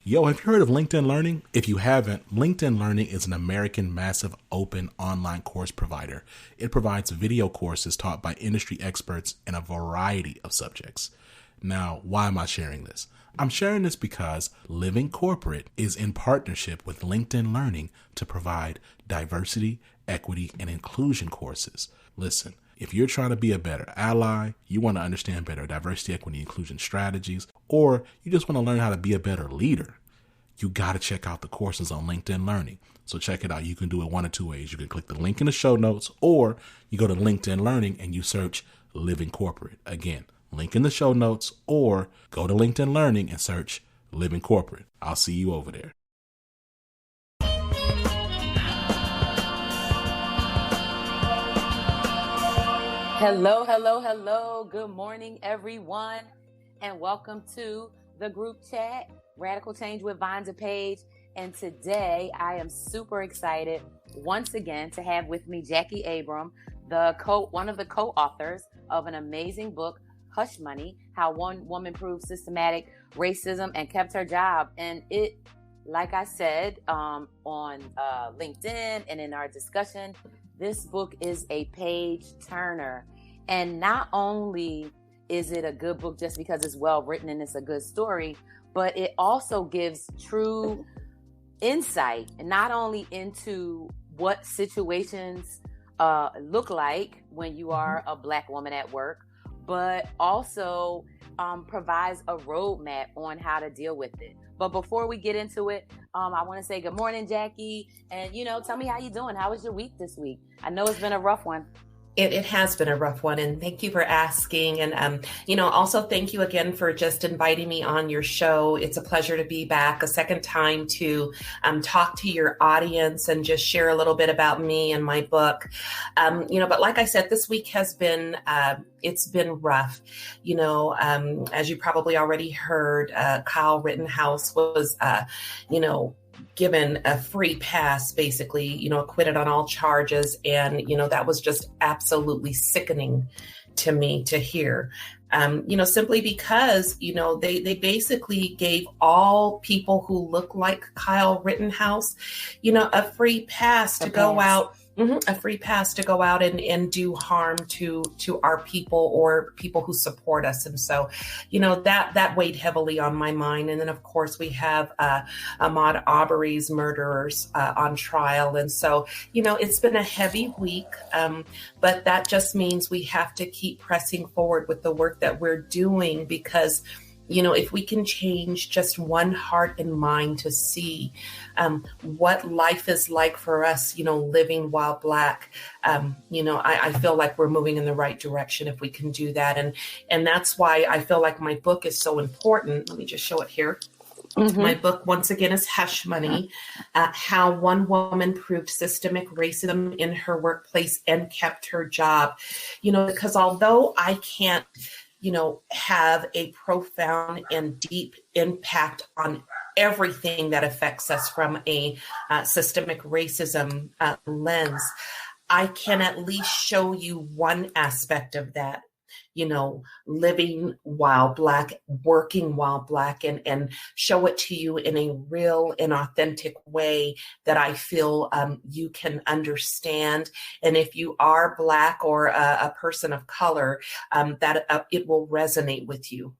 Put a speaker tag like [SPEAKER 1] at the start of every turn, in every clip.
[SPEAKER 1] Yo, have you heard of LinkedIn Learning? If you haven't, LinkedIn Learning is an American massive open online course provider. It provides video courses taught by industry experts in a variety of subjects. Now, why am I sharing this? I'm sharing this because Living Corporate is in partnership with LinkedIn Learning to provide diversity, equity, and inclusion courses. Listen, if you're trying to be a better ally, you want to understand better diversity, equity, inclusion strategies, or you just want to learn how to be a better leader, you got to check out the courses on LinkedIn Learning. So check it out. You can do it one of two ways. You can click the link in the show notes, or you go to LinkedIn Learning and you search Living Corporate. Again, link in the show notes, or go to LinkedIn Learning and search Living Corporate. I'll see you over there.
[SPEAKER 2] Hello, hello, hello. Good morning, everyone, and welcome to the group chat, Radical Change with Vonda Page. And today I am super excited once again to have with me Jacquie Abram, one of the co-authors of an amazing book, Hush Money, How One Woman Proved Systematic Racism and Kept Her Job. And it, like I said, on LinkedIn and in our discussion, this book is a page turner. And not only is it a good book just because it's well written and it's a good story, but it also gives true insight, not only into what situations look like when you are a Black woman at work, but also provides a roadmap on how to deal with it. But before we get into it, I want to say good morning, Jacquie. And, tell me how you doing. How was your week this week? I know it's been a rough one.
[SPEAKER 3] It has been a rough one, and thank you for asking. And, also thank you again for just inviting me on your show. It's a pleasure to be back a second time to talk to your audience and just share a little bit about me and my book. But like I said, this week has been, it's been rough. As you probably already heard, Kyle Rittenhouse was, given a free pass, basically, acquitted on all charges. And, that was just absolutely sickening to me to hear, simply because, they basically gave all people who look like Kyle Rittenhouse, a free pass to go out. A free pass to go out and do harm to our people or people who support us. And so, that weighed heavily on my mind. And then, of course, we have Ahmaud Arbery's murderers on trial. And so, it's been a heavy week, but that just means we have to keep pressing forward with the work that we're doing, because if we can change just one heart and mind to see what life is like for us, living while Black, I feel like we're moving in the right direction if we can do that. And that's why I feel like my book is so important. Let me just show it here. Mm-hmm. My book, once again, is Hush Money, How One Woman Proved Systemic Racism in Her Workplace and Kept Her Job. Because although I can't have a profound and deep impact on everything that affects us from a systemic racism lens, I can at least show you one aspect of that, living while Black, working while Black, and show it to you in a real and authentic way that I feel you can understand. And if you are Black or a person of color, that it will resonate with you.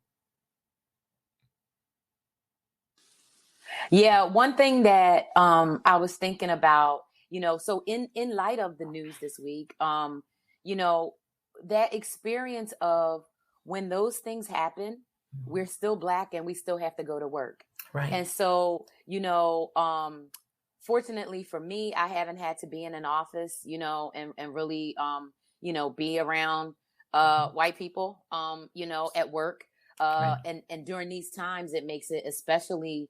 [SPEAKER 2] Yeah, one thing that I was thinking about, so in light of the news this week, that experience of when those things happen, we're still Black and we still have to go to work.
[SPEAKER 3] Right.
[SPEAKER 2] And so, fortunately for me, I haven't had to be in an office, and really, be around white people, at work. Right. And during these times, it makes it especially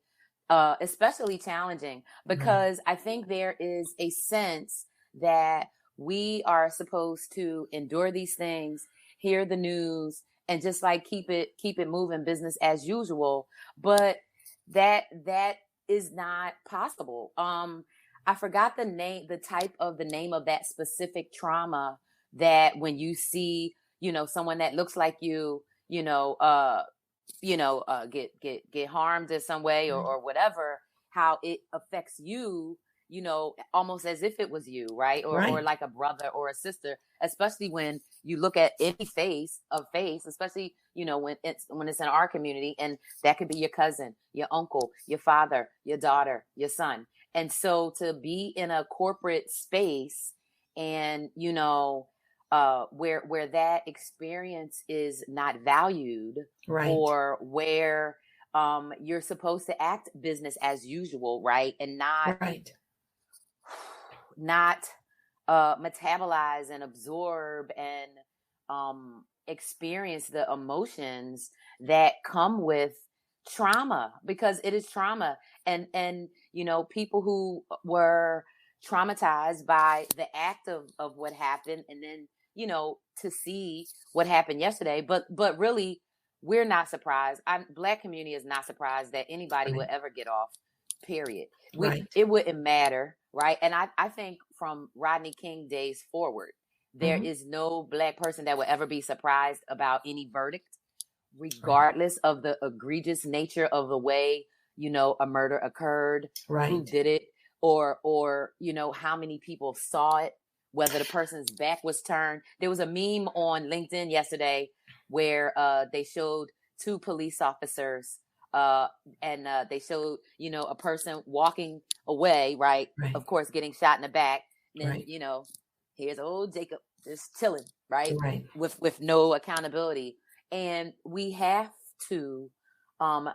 [SPEAKER 2] challenging, because I think there is a sense that we are supposed to endure these things, hear the news, and just like keep it moving, business as usual. But that is not possible. I forgot the name of that specific trauma that when you see, someone that looks like you, get harmed in some way or whatever, how it affects you, almost as if it was you, right? Or like a brother or a sister, especially when you look at any face, especially, when it's in our community, and that could be your cousin, your uncle, your father, your daughter, your son. And so to be in a corporate space and, where that experience is not valued, or where you're supposed to act business as usual, right? And not metabolize and absorb and experience the emotions that come with trauma, because it is trauma. And people who were traumatized by the act of what happened, and then to see what happened yesterday, but really we're not surprised. Black community is not surprised that anybody would ever get off, period. It wouldn't matter, right? And I think from Rodney King days forward, there is no Black person that would ever be surprised about any verdict, regardless of the egregious nature of the way, a murder occurred, who did it, or how many people saw it, whether the person's back was turned. There was a meme on LinkedIn yesterday where they showed two police officers and they showed, a person walking away, right? Of course, getting shot in the back. And then, here's old Jacob just chilling, right? With no accountability. And we have to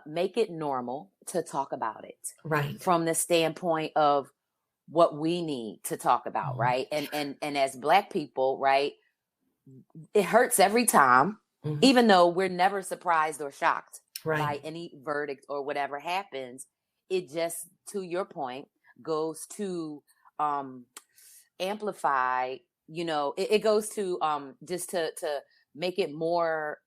[SPEAKER 2] make it normal to talk about it, from the standpoint of what we need to talk about, right? And as Black people, right, it hurts every time, even though we're never surprised or shocked by any verdict or whatever happens. It just, to your point, goes to amplify, it goes to just to make it more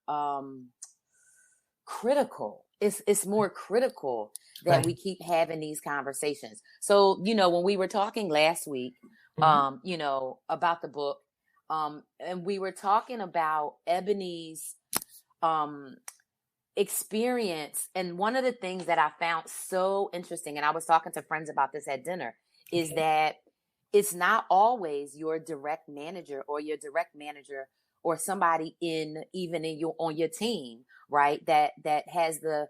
[SPEAKER 2] critical. It's more critical that we keep having these conversations. So, when we were talking last week, about the book, and we were talking about Ebony's experience. And one of the things that I found so interesting, and I was talking to friends about this at dinner, is that it's not always your direct manager or somebody on your team, right, that has the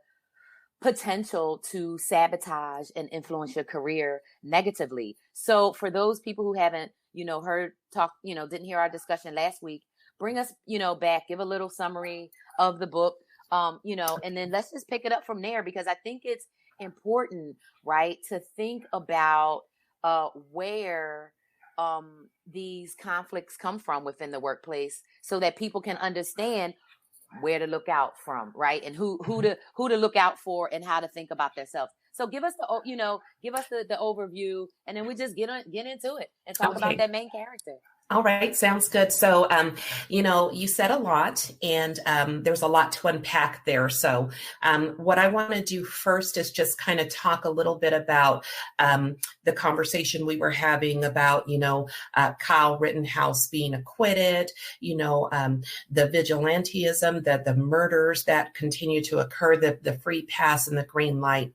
[SPEAKER 2] potential to sabotage and influence your career negatively. So for those people who haven't, didn't hear our discussion last week, bring us, back, give a little summary of the book, and then let's just pick it up from there, because I think it's important, right, to think about where these conflicts come from within the workplace, so that people can understand where to look out from, right, and who to look out for, and how to think about themselves. So give us the overview, and then we just get into it and talk about that main character.
[SPEAKER 3] All right. Sounds good. So, you said a lot, and there's a lot to unpack there. So what I want to do first is just kind of talk a little bit about the conversation we were having about, Kyle Rittenhouse being acquitted, the vigilantism, the murders that continue to occur, the free pass and the green light.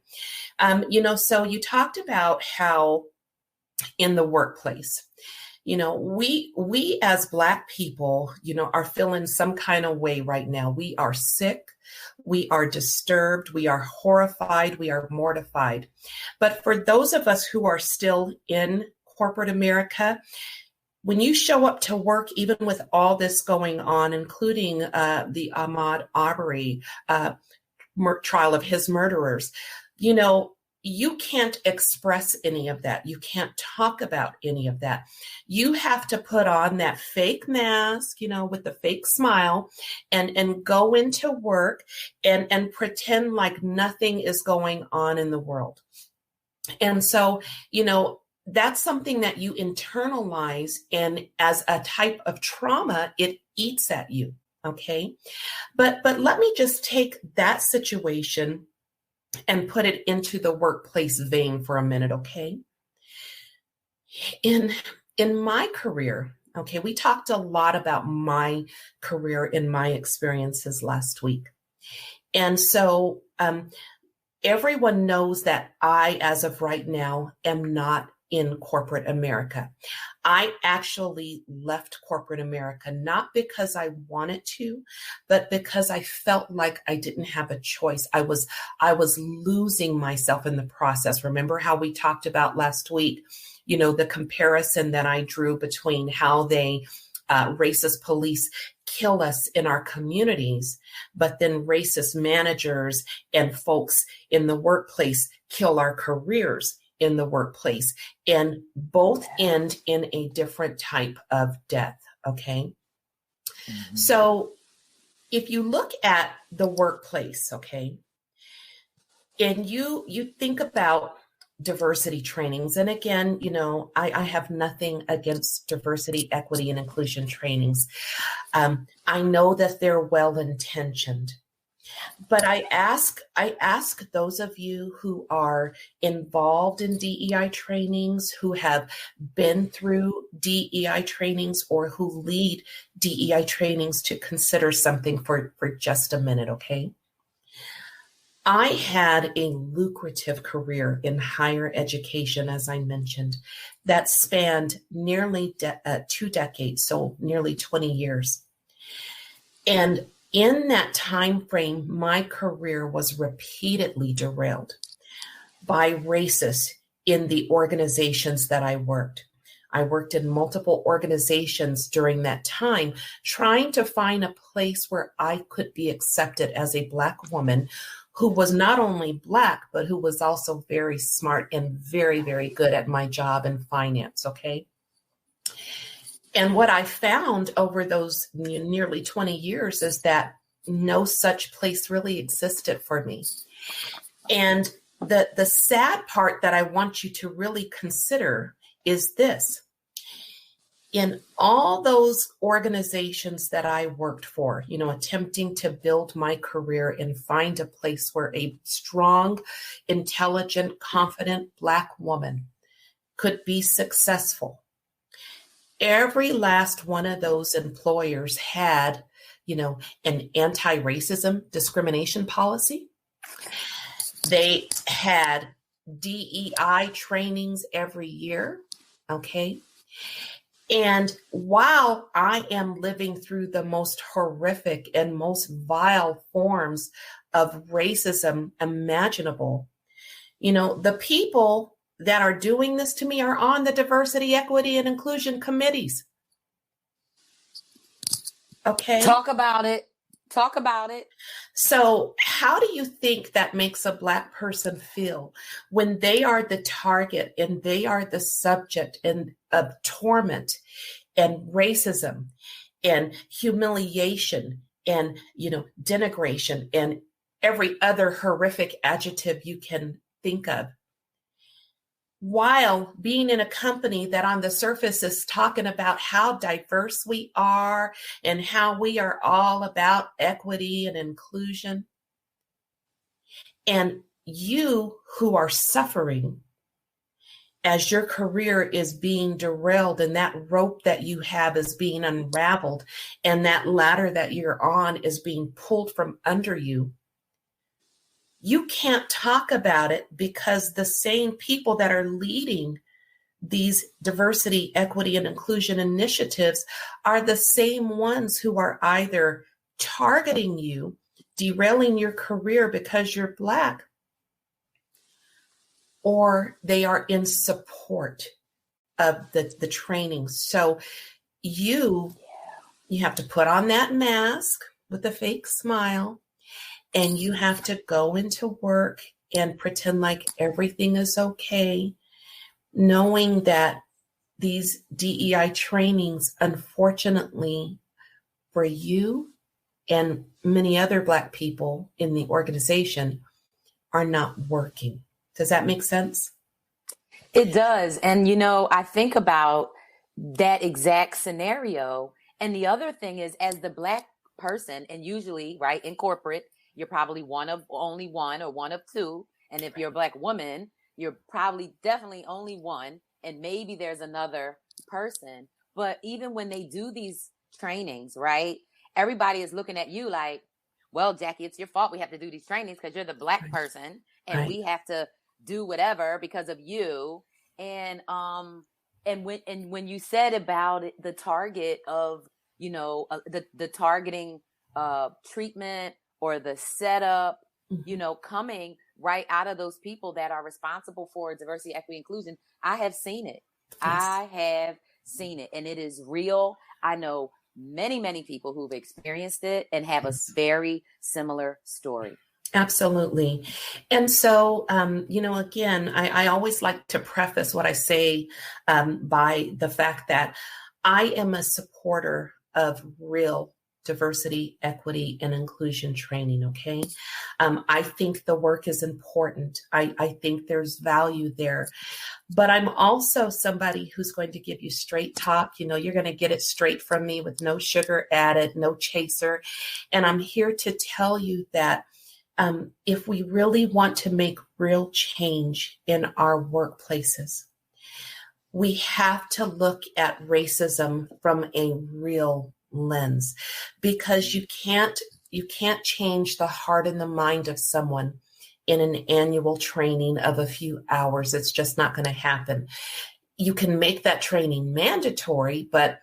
[SPEAKER 3] So you talked about how in the workplace, we as Black people, are feeling some kind of way right now. We are sick. We are disturbed. We are horrified. We are mortified. But for those of us who are still in corporate America, when you show up to work, even with all this going on, including the Ahmaud Arbery trial of his murderers, you can't express any of that. You can't talk about any of that. You have to put on that fake mask, with the fake smile, and go into work and pretend like nothing is going on in the world. And so, that's something that you internalize, and as a type of trauma, it eats at you. Okay. But let me just take that situation and put it into the workplace vein for a minute, okay? In my career, okay, we talked a lot about my career and my experiences last week. And so everyone knows that I, as of right now, am not in corporate America. I actually left corporate America, not because I wanted to, but because I felt like I didn't have a choice. I was losing myself in the process. Remember how we talked about last week, the comparison that I drew between how they racist police kill us in our communities, but then racist managers and folks in the workplace kill our careers in the workplace, and both end in a different type of death. Okay. Mm-hmm. So if you look at the workplace, okay, and you think about diversity trainings, and again, I have nothing against diversity, equity, and inclusion trainings. I know that they're well-intentioned, but I ask those of you who are involved in DEI trainings, who have been through DEI trainings, or who lead DEI trainings, to consider something for just a minute, okay? I had a lucrative career in higher education, as I mentioned, that spanned nearly 2 decades, so nearly 20 years. And in that time frame, my career was repeatedly derailed by racists in the organizations that I worked. I worked in multiple organizations during that time, trying to find a place where I could be accepted as a Black woman who was not only Black, but who was also very smart and very, very good at my job in finance, okay? And what I found over those nearly 20 years is that no such place really existed for me. And the sad part that I want you to really consider is this. In all those organizations that I worked for, attempting to build my career and find a place where a strong, intelligent, confident Black woman could be successful, every last one of those employers had, an anti-racism discrimination policy. They had DEI trainings every year, okay? And while I am living through the most horrific and most vile forms of racism imaginable, the people that are doing this to me are on the diversity, equity, and inclusion committees. Okay.
[SPEAKER 2] Talk about it.
[SPEAKER 3] So how do you think that makes a Black person feel when they are the target and they are the subject of torment and racism and humiliation and, denigration and every other horrific adjective you can think of, while being in a company that on the surface is talking about how diverse we are and how we are all about equity and inclusion? And you who are suffering as your career is being derailed and that rope that you have is being unraveled and that ladder that you're on is being pulled from under you, you can't talk about it because the same people that are leading these diversity, equity, and inclusion initiatives are the same ones who are either targeting you, derailing your career because you're Black, or they are in support of the training. So you have to put on that mask with a fake smile, and you have to go into work and pretend like everything is okay, knowing that these DEI trainings, unfortunately for you and many other Black people in the organization, are not working. Does that make sense?
[SPEAKER 2] It does. And, I think about that exact scenario. And the other thing is, as the Black person, and usually, right, in corporate, you're probably only one or one of two. And if you're a Black woman, you're probably definitely only one. And maybe there's another person. But even when they do these trainings, right, everybody is looking at you like, well, Jacquie, it's your fault we have to do these trainings because you're the Black person and we have to do whatever because of you. And when you said about it, the target of, the targeting treatment or the setup, coming right out of those people that are responsible for diversity, equity, inclusion, I have seen it. Yes. I have seen it, and it is real. I know many, many people who've experienced it and have a very similar story.
[SPEAKER 3] Absolutely. And so, again, I always like to preface what I say by the fact that I am a supporter of real diversity, equity, and inclusion training. Okay. I think the work is important. I think there's value there, but I'm also somebody who's going to give you straight talk. You're going to get it straight from me with no sugar added, no chaser. And I'm here to tell you that if we really want to make real change in our workplaces, we have to look at racism from a real lens, because you can't change the heart and the mind of someone in an annual training of a few hours. It's just not going to happen. You can make that training mandatory, but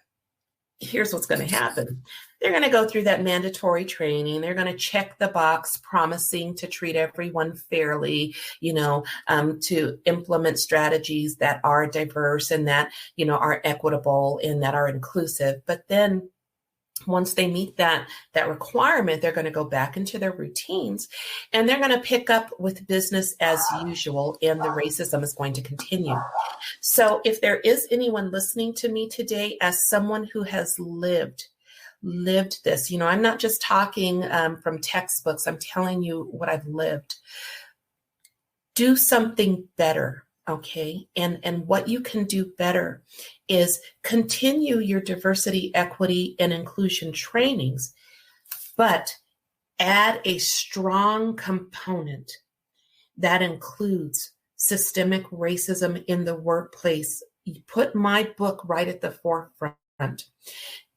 [SPEAKER 3] here's what's going to happen. They're going to go through that mandatory training. They're going to check the box promising to treat everyone fairly, to implement strategies that are diverse and that, are equitable and that are inclusive. But then once they meet that requirement, they're going to go back into their routines and they're going to pick up with business as usual, and the racism is going to continue. So if there is anyone listening to me today as someone who has lived this, I'm not just talking from textbooks, I'm telling you what I've lived. Do something better. Okay. And what you can do better is continue your diversity, equity, and inclusion trainings, but add a strong component that includes systemic racism in the workplace. You put my book right at the forefront.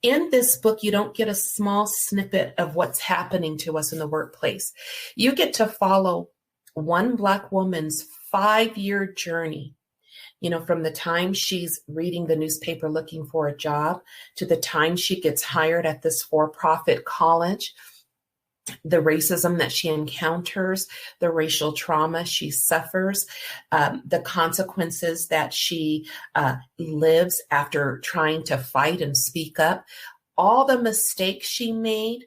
[SPEAKER 3] In this book, you don't get a small snippet of what's happening to us in the workplace. You get to follow one Black woman's 5-year journey, from the time she's reading the newspaper looking for a job to the time she gets hired at this for-profit college, the racism that she encounters, the racial trauma she suffers, the consequences that she lives after trying to fight and speak up, all the mistakes she made.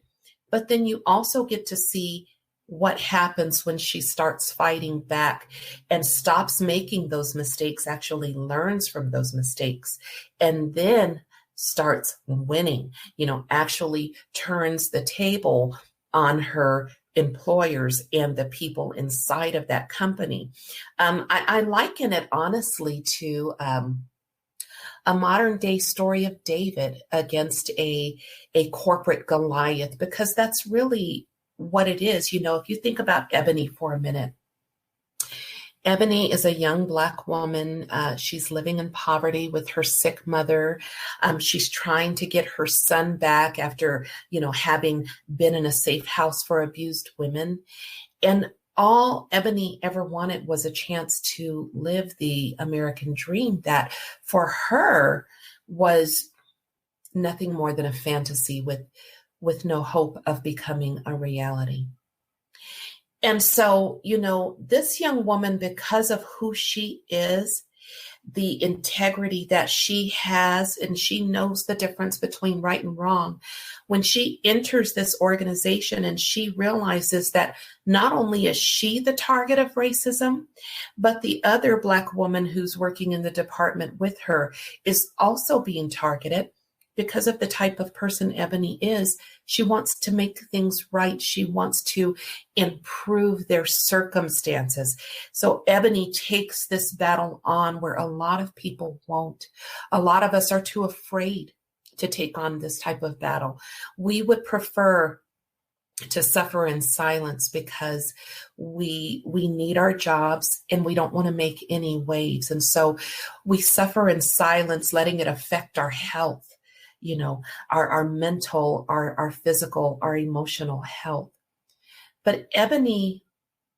[SPEAKER 3] But then you also get to see what happens when she starts fighting back and stops making those mistakes, actually learns from those mistakes, and then starts winning, actually turns the table on her employers and the people inside of that company. I liken it honestly to a modern day story of David against a corporate Goliath, because that's really what it is. If you think about Ebony for a minute, Ebony is a young Black woman. She's living in poverty with her sick mother. She's trying to get her son back after, having been in a safe house for abused women. And all Ebony ever wanted was a chance to live the American dream that for her was nothing more than a fantasy with no hope of becoming a reality. And so, this young woman, because of who she is, the integrity that she has, and she knows the difference between right and wrong, when she enters this organization and she realizes that not only is she the target of racism, but the other Black woman who's working in the department with her is also being targeted. Because of the type of person Ebony is, she wants to make things right. She wants to improve their circumstances. So Ebony takes this battle on where a lot of people won't. A lot of us are too afraid to take on this type of battle. We would prefer to suffer in silence because we need our jobs and we don't want to make any waves. And so we suffer in silence, letting it affect our health, our mental, our physical, our emotional health. But Ebony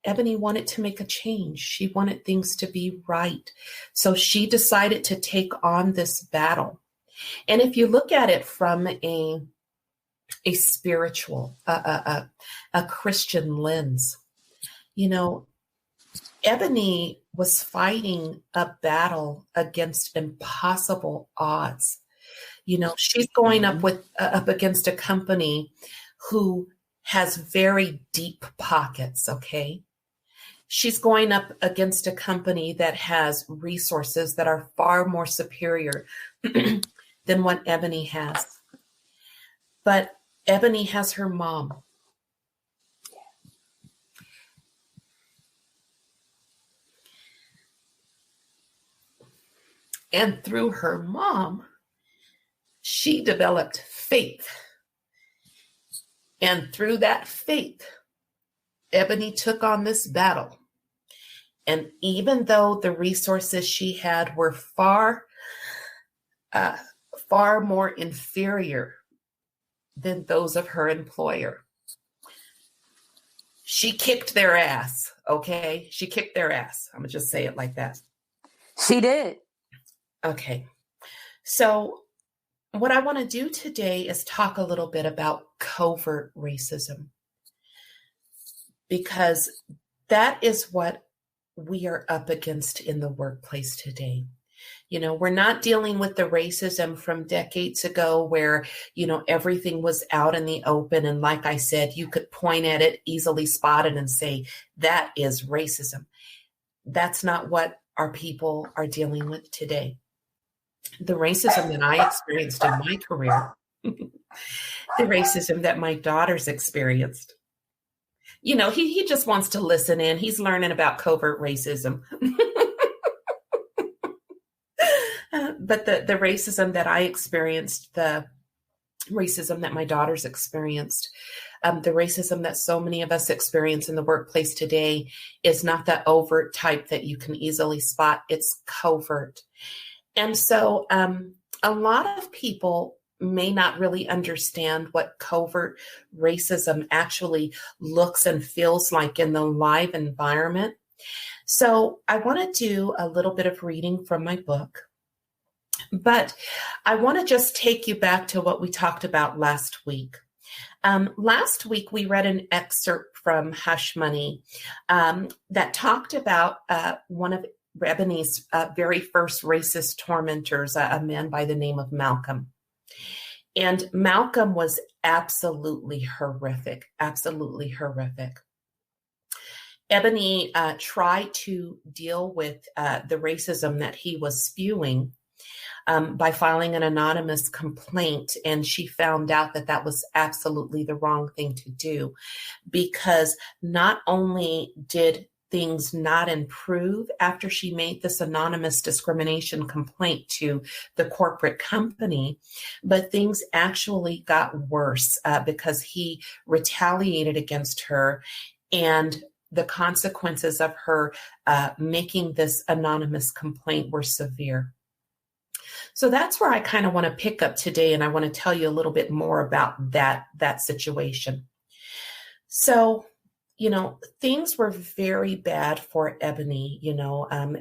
[SPEAKER 3] wanted to make a change. She wanted things to be right. So she decided to take on this battle. And if you look at it from a spiritual, a Christian lens, Ebony was fighting a battle against impossible odds. She's going up against a company who has very deep pockets, okay? She's going up against a company that has resources that are far more superior than what Ebony has. But Ebony has her mom. And through her mom, she developed faith. And through that faith, Ebony took on this battle. And even though the resources she had were far more inferior than those of her employer, she kicked their ass, okay? She kicked their ass. I'm going to just say it like that.
[SPEAKER 2] She did.
[SPEAKER 3] Okay. So what I want to do today is talk a little bit about covert racism, because that is what we are up against in the workplace today. We're not dealing with the racism from decades ago where, everything was out in the open. And like I said, you could point at it, easily spot it, and say, that is racism. That's not what our people are dealing with today. The racism that I experienced in my career, the racism that my daughters experienced, he just wants to listen in. He's learning about covert racism. But the racism that I experienced, the racism that my daughters experienced, the racism that so many of us experience in the workplace today is not that overt type that you can easily spot. It's covert. And so a lot of people may not really understand what covert racism actually looks and feels like in the live environment. So I want to do a little bit of reading from my book, but I want to just take you back to what we talked about last week. Last week, we read an excerpt from Hush Money that talked about one of Ebony's very first racist tormentors, a man by the name of Malcolm. And Malcolm was absolutely horrific, absolutely horrific. Ebony tried to deal with the racism that he was spewing by filing an anonymous complaint. And she found out that that was absolutely the wrong thing to do, because not only did things not improve after she made this anonymous discrimination complaint to the corporate company, but things actually got worse because he retaliated against her, and the consequences of her making this anonymous complaint were severe. So that's where I kind of want to pick up today, and I want to tell you a little bit more about that situation. So, things were very bad for Ebony,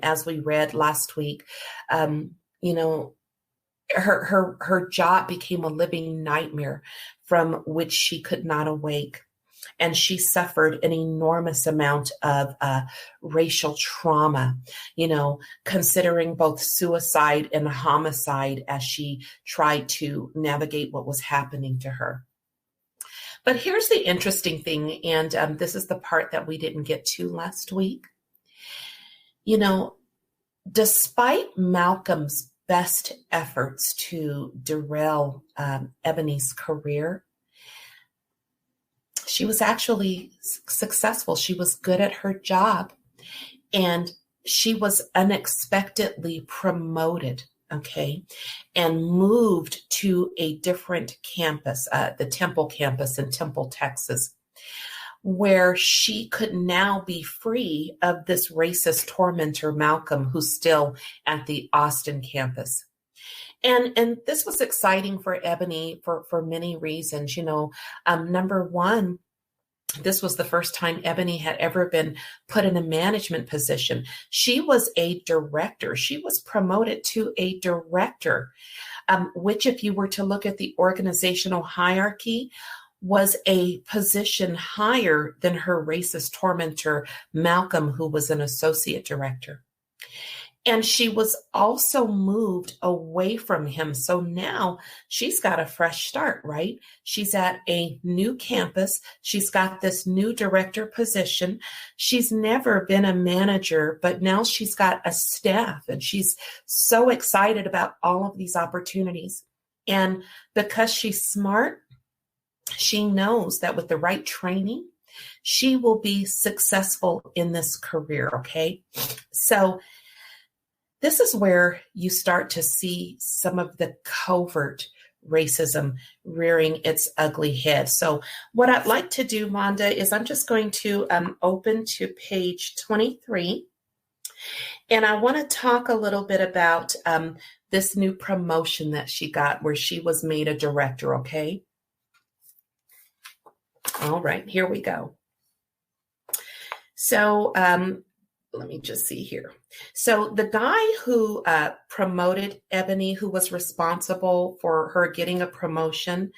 [SPEAKER 3] as we read last week. Her job became a living nightmare from which she could not awake. And she suffered an enormous amount of racial trauma, considering both suicide and homicide as she tried to navigate what was happening to her. But here's the interesting thing, and this is the part that we didn't get to last week. Despite Malcolm's best efforts to derail Ebony's career, she was actually successful. She was good at her job, and she was unexpectedly promoted, and moved to a different campus, the Temple campus in Temple, Texas, where she could now be free of this racist tormentor, Malcolm, who's still at the Austin campus. And this was exciting for Ebony for many reasons. Number one, This was the first time Ebony had ever been put in a management position. She was a director. She was promoted to a director, which, if you were to look at the organizational hierarchy, was a position higher than her racist tormentor, Malcolm, who was an associate director. And she was also moved away from him. So now she's got a fresh start, right? She's at a new campus. She's got this new director position. She's never been a manager, but now she's got a staff, and she's so excited about all of these opportunities. And because she's smart, she knows that with the right training, she will be successful in this career, okay? So this is where you start to see some of the covert racism rearing its ugly head. So what I'd like to do, Vonda, is I'm just going to open to page 23. And I want to talk a little bit about this new promotion that she got where she was made a director, okay? All right, here we go. So let me just see here. So the guy who promoted Ebony, who was responsible for her getting a promotion,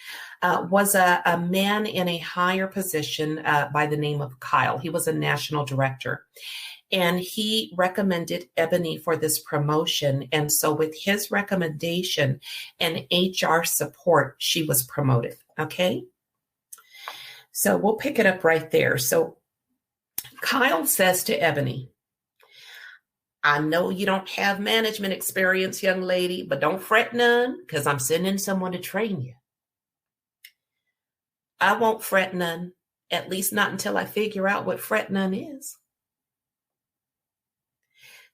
[SPEAKER 3] was a man in a higher position by the name of Kyle. He was a national director. And he recommended Ebony for this promotion. And so with his recommendation and HR support, she was promoted. Okay. So we'll pick it up right there. So Kyle says to Ebony, I know you don't have management experience, young lady, but don't fret none, because I'm sending someone to train you. I won't fret none, at least not until I figure out what fret none is.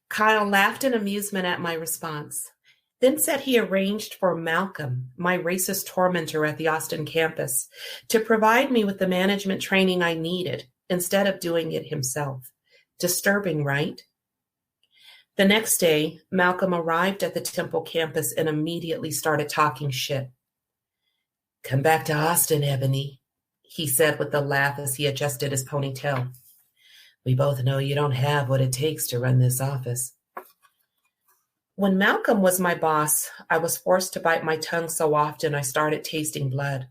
[SPEAKER 3] Kyle laughed in amusement at my response, then said he arranged for Malcolm, my racist tormentor at the Austin campus, to provide me with the management training I needed instead of doing it himself. Disturbing, right? The next day, Malcolm arrived at the Temple campus and immediately started talking shit. Come back to Austin, Ebony, he said with a laugh as he adjusted his ponytail. We both know you don't have what it takes to run this office. When Malcolm was my boss, I was forced to bite my tongue so often I started tasting blood.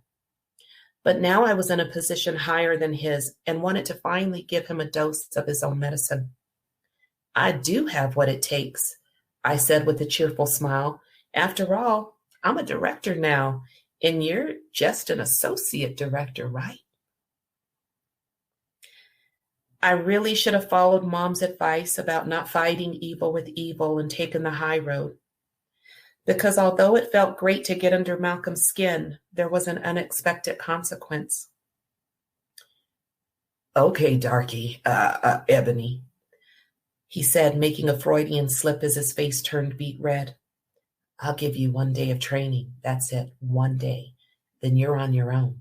[SPEAKER 3] But now I was in a position higher than his and wanted to finally give him a dose of his own medicine. I do have what it takes, I said with a cheerful smile. After all, I'm a director now, and you're just an associate director, right? I really should have followed Mom's advice about not fighting evil with evil and taken the high road. Because although it felt great to get under Malcolm's skin, there was an unexpected consequence. Okay, darky, Ebony, he said, making a Freudian slip as his face turned beet red. I'll give you 1 day of training. That's it, 1 day. Then you're on your own.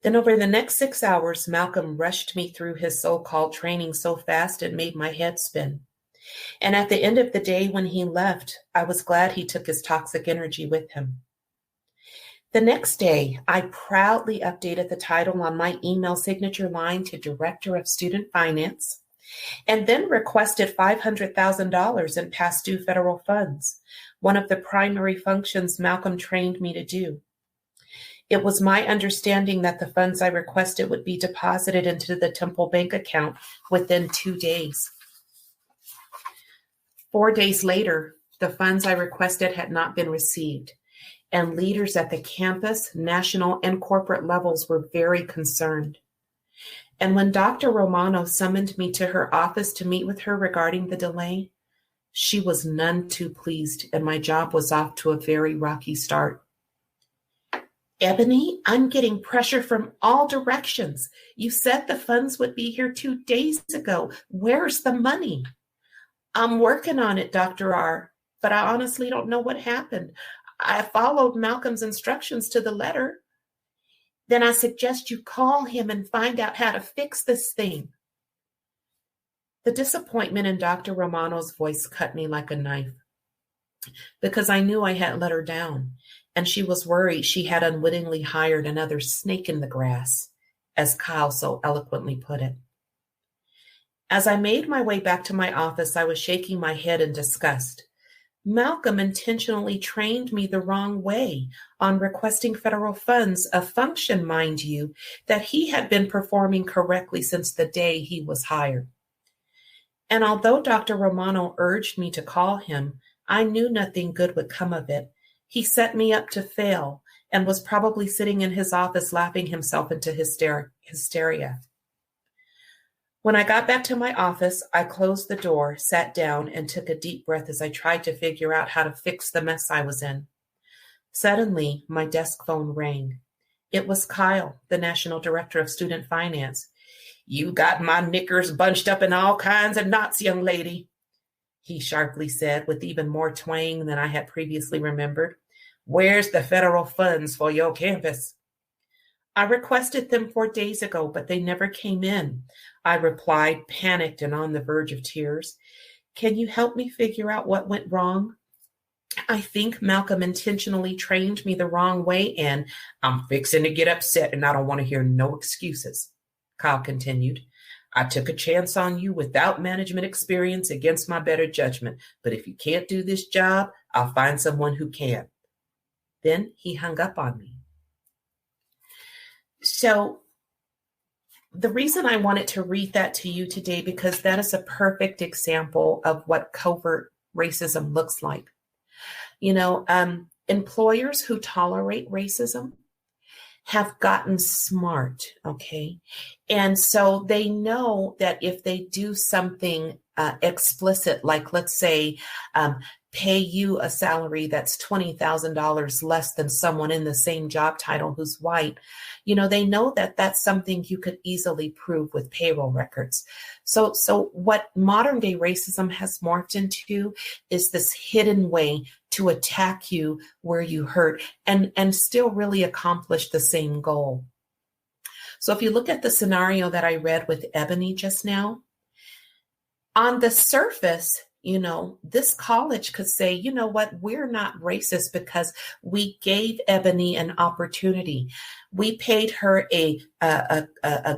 [SPEAKER 3] Then over the next 6 hours, Malcolm rushed me through his so-called training so fast it made my head spin. And at the end of the day when he left, I was glad he took his toxic energy with him. The next day, I proudly updated the title on my email signature line to Director of Student Finance, and then requested $500,000 in past due federal funds, one of the primary functions Malcolm trained me to do. It was my understanding that the funds I requested would be deposited into the Temple bank account within 2 days. 4 days later, the funds I requested had not been received, and leaders at the campus, national, and corporate levels were very concerned. And when Dr. Romano summoned me to her office to meet with her regarding the delay, she was none too pleased, and my job was off to a very rocky start. Ebony, I'm getting pressure from all directions. You said the funds would be here 2 days ago. Where's the money? I'm working on it, Dr. R, but I honestly don't know what happened. I followed Malcolm's instructions to the letter. Then I suggest you call him and find out how to fix this thing. The disappointment in Dr. Romano's voice cut me like a knife because I knew I had let her down, and she was worried she had unwittingly hired another snake in the grass, as Kyle so eloquently put it. As I made my way back to my office, I was shaking my head in disgust. Malcolm intentionally trained me the wrong way on requesting federal funds, a function, mind you, that he had been performing correctly since the day he was hired. And although Dr. Romano urged me to call him, I knew nothing good would come of it. He set me up to fail and was probably sitting in his office laughing himself into hysteria. When I got back to my office, I closed the door, sat down, and took a deep breath as I tried to figure out how to fix the mess I was in. Suddenly, my desk phone rang. It was Kyle, the National Director of Student Finance. "You got my knickers bunched up in all kinds of knots, young lady," he sharply said with even more twang than I had previously remembered. "Where's the federal funds for your campus?" "I requested them 4 days ago, but they never came in," I replied, panicked and on the verge of tears. "Can you help me figure out what went wrong? I think Malcolm intentionally trained me the wrong way, and I'm fixing to get upset, and I don't want to hear no excuses," Kyle continued. "I took a chance on you without management experience against my better judgment, but if you can't do this job, I'll find someone who can." Then he hung up on me. So the reason I wanted to read that to you today, because that is a perfect example of what covert racism looks like. Employers who tolerate racism have gotten smart, okay? And so they know that if they do something explicit, like let's say pay you a salary that's $20,000 less than someone in the same job title who's white, they know that that's something you could easily prove with payroll records. So what modern day racism has morphed into is this hidden way to attack you where you hurt and still really accomplish the same goal. So if you look at the scenario that I read with Ebony just now, on the surface, this college could say, you know what, we're not racist because we gave Ebony an opportunity. We paid her a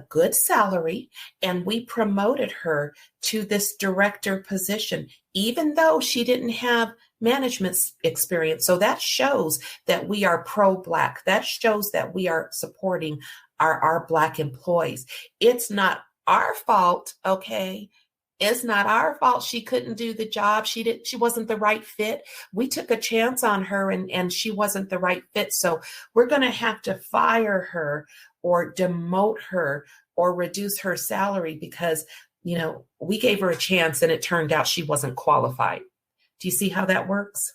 [SPEAKER 3] good salary and we promoted her to this director position, even though she didn't have management experience. So that shows that we are pro-Black. That shows that we are supporting our Black employees. It's not our fault, okay? It's not our fault she couldn't do the job. She wasn't the right fit. We took a chance on her and she wasn't the right fit. So we're going to have to fire her or demote her or reduce her salary because, we gave her a chance and it turned out she wasn't qualified. Do you see how that works?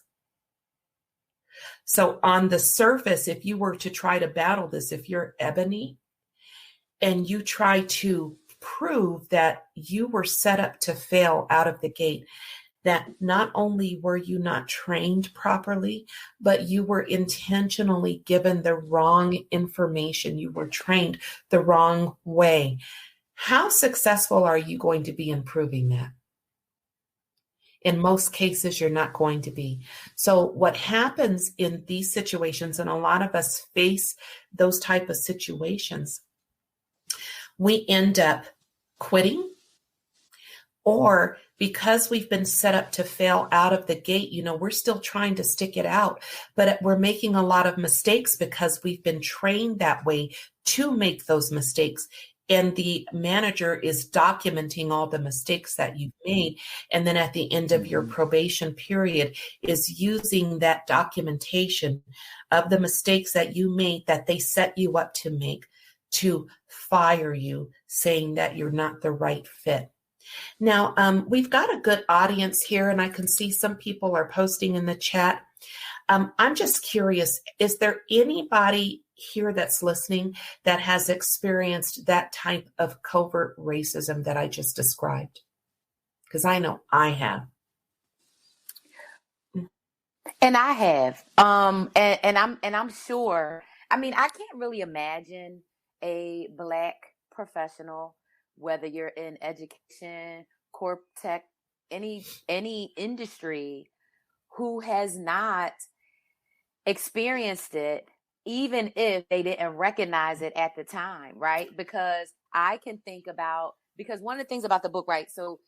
[SPEAKER 3] So on the surface, if you were to try to battle this, if you're Ebony and you try to prove that you were set up to fail out of the gate, that not only were you not trained properly, but you were intentionally given the wrong information. You were trained the wrong way. How successful are you going to be in proving that? In most cases, you're not going to be. So what happens in these situations, and a lot of us face those type of situations, we end up quitting, or because we've been set up to fail out of the gate, we're still trying to stick it out, but we're making a lot of mistakes because we've been trained that way to make those mistakes. And the manager is documenting all the mistakes that you've made. And then at the end of your probation period is using that documentation of the mistakes that you made that they set you up to make to fire you, saying that you're not the right fit. Now, we've got a good audience here, and I can see some people are posting in the chat. I'm just curious, is there anybody here that's listening that has experienced that type of covert racism that I just described? Because I know I have.
[SPEAKER 2] And I have. And I'm sure. I mean, I can't really imagine a Black professional, whether you're in education, corp tech, any industry, who has not experienced it even if they didn't recognize it at the time, right? Because I can think about, because one of the things about the book, right? So,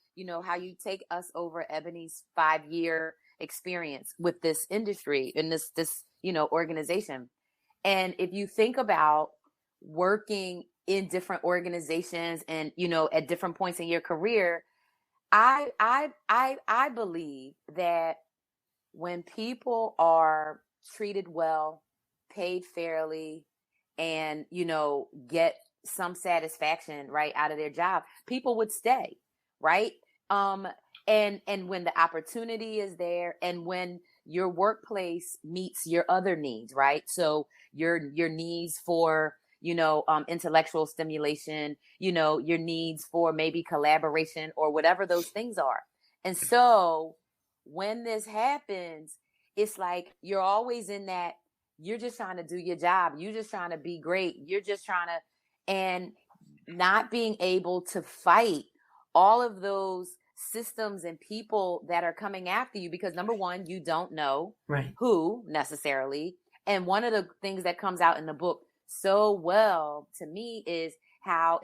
[SPEAKER 2] how you take us over Ebony's 5-year experience with this industry and this, organization. And if you think about working in different organizations and, at different points in your career, I believe that when people are treated well, paid fairly, and, get some satisfaction right out of their job, people would stay, right? And when the opportunity is there, and when your workplace meets your other needs, right? So your needs for, intellectual stimulation, your needs for maybe collaboration or whatever those things are. And so when this happens, it's like you're always in that, you're just trying to do your job. You're just trying to be great. You're just trying to, and not being able to fight all of those systems and people that are coming after you, because number one, you don't know who necessarily. And one of the things that comes out in the book so well to me is how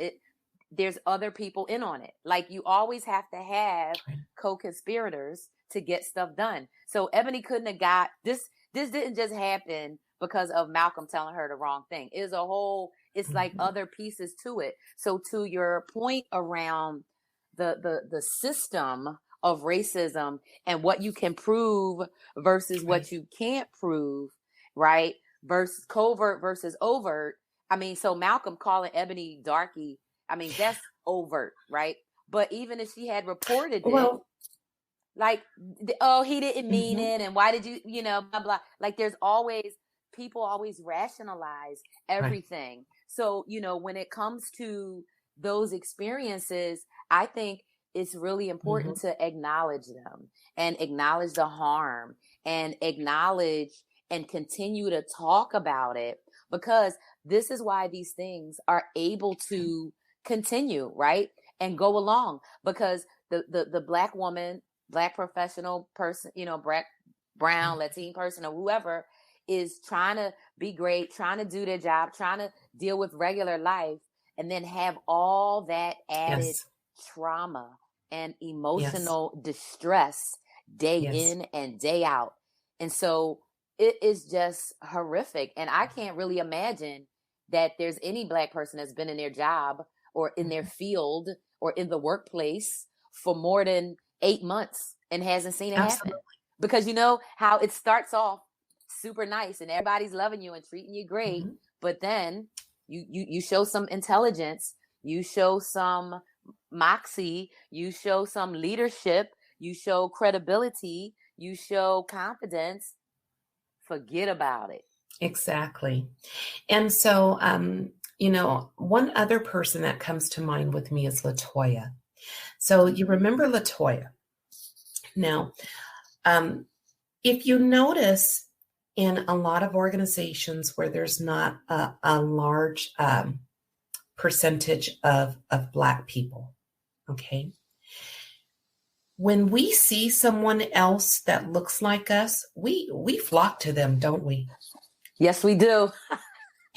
[SPEAKER 2] there's other people in on it. Like, you always have to have co-conspirators to get stuff done. So Ebony couldn't have got this. This didn't just happen because of Malcolm telling her the wrong thing. It's like other pieces to it. So to your point around the system of racism and what you can prove versus what you can't prove, right? Versus covert versus overt. I mean, so Malcolm calling Ebony darky, I mean, that's overt, right? But even if she had reported it, like, he didn't mean it, and why did you, blah, blah. Like, people always rationalize everything. Right. So, when it comes to those experiences, I think it's really important to acknowledge them and acknowledge the harm and acknowledge and continue to talk about it, because this is why these things are able to continue, right? And go along, because the Black woman, Black professional person, Black, brown, Latine person, or whoever is trying to be great, trying to do their job, trying to deal with regular life, and then have all that added trauma and emotional distress day in and day out. And so it is just horrific. And I can't really imagine that there's any Black person that's been in their job or in their field or in the workplace for more than 8 months and hasn't seen it happen. Because you know how it starts off super nice and everybody's loving you and treating you great, but then you show some intelligence, you show some moxie, you show some leadership, you show credibility, you show confidence, forget about it.
[SPEAKER 3] Exactly. And so, one other person that comes to mind with me is LaToya. So you remember LaToya. Now, if you notice in a lot of organizations where there's not a large percentage of Black people, okay? When we see someone else that looks like us, we flock to them, don't we?
[SPEAKER 2] Yes, we do.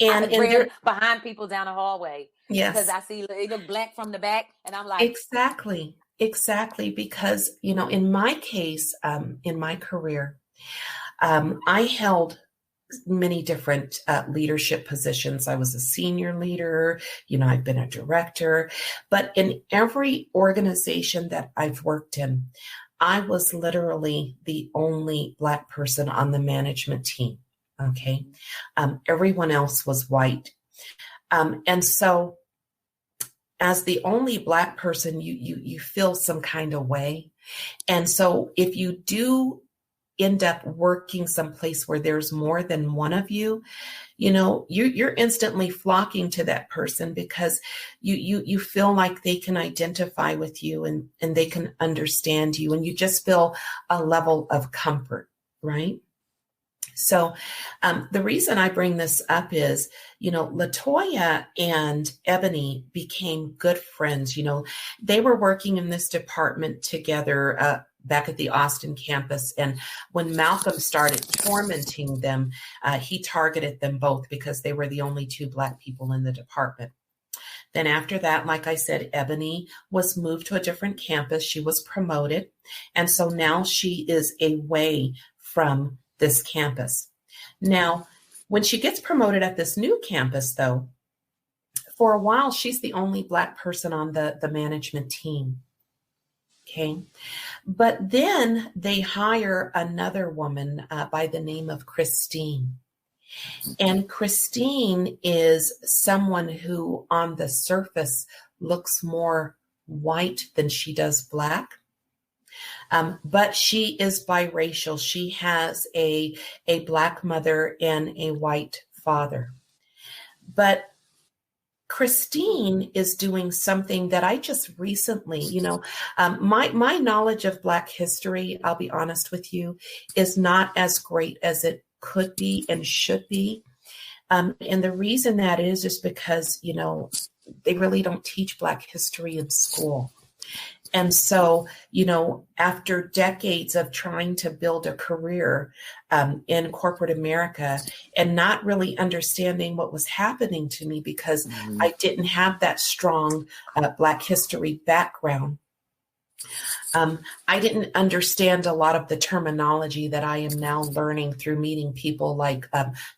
[SPEAKER 3] And
[SPEAKER 2] they're behind people down the hallway.
[SPEAKER 3] Yes.
[SPEAKER 2] Because I see they look Black from the back, and I'm like,
[SPEAKER 3] Exactly. Because, in my case, in my career, I held many different leadership positions. I was a senior leader, I've been a director, but in every organization that I've worked in, I was literally the only Black person on the management team. Okay. Everyone else was white. And so as the only Black person, you feel some kind of way. And so if you do end up working someplace where there's more than one of you, you're instantly flocking to that person because you feel like they can identify with you and they can understand you, and you just feel a level of comfort, right? So the reason I bring this up is, LaToya and Ebony became good friends. They were working in this department together back at the Austin campus. And when Malcolm started tormenting them, he targeted them both because they were the only two Black people in the department. Then after that, like I said, Ebony was moved to a different campus. She was promoted. And so now she is away from this campus. Now, when she gets promoted at this new campus, though, for a while, she's the only Black person on the management team. Okay. But then they hire another woman by the name of Christine. And Christine is someone who on the surface looks more white than she does Black. But she is biracial. She has a Black mother and a white father. But Christine is doing something that I just recently, my knowledge of Black history, I'll be honest with you, is not as great as it could be and should be. And the reason that is because, they really don't teach Black history in school. And so, after decades of trying to build a career in corporate America and not really understanding what was happening to me because I didn't have that strong Black history background, I didn't understand a lot of the terminology that I am now learning through meeting people like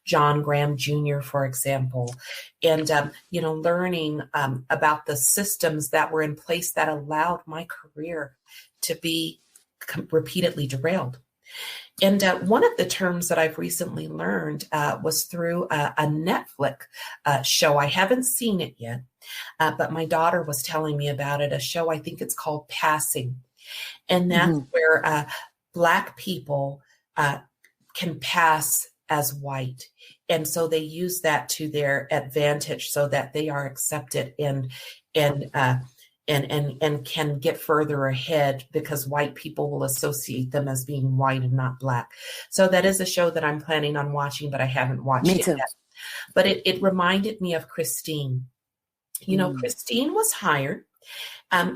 [SPEAKER 3] John Graham Jr., for example, and, learning about the systems that were in place that allowed my career to be repeatedly derailed. And one of the terms that I've recently learned was through a Netflix show. I haven't seen it yet, but my daughter was telling me about it, a show, I think it's called Passing. And that's where Black people can pass as white. And so they use that to their advantage so that they are accepted and can get further ahead because white people will associate them as being white and not Black. So that is a show that I'm planning on watching, but I haven't watched it yet. But it reminded me of Christine. Christine was hired.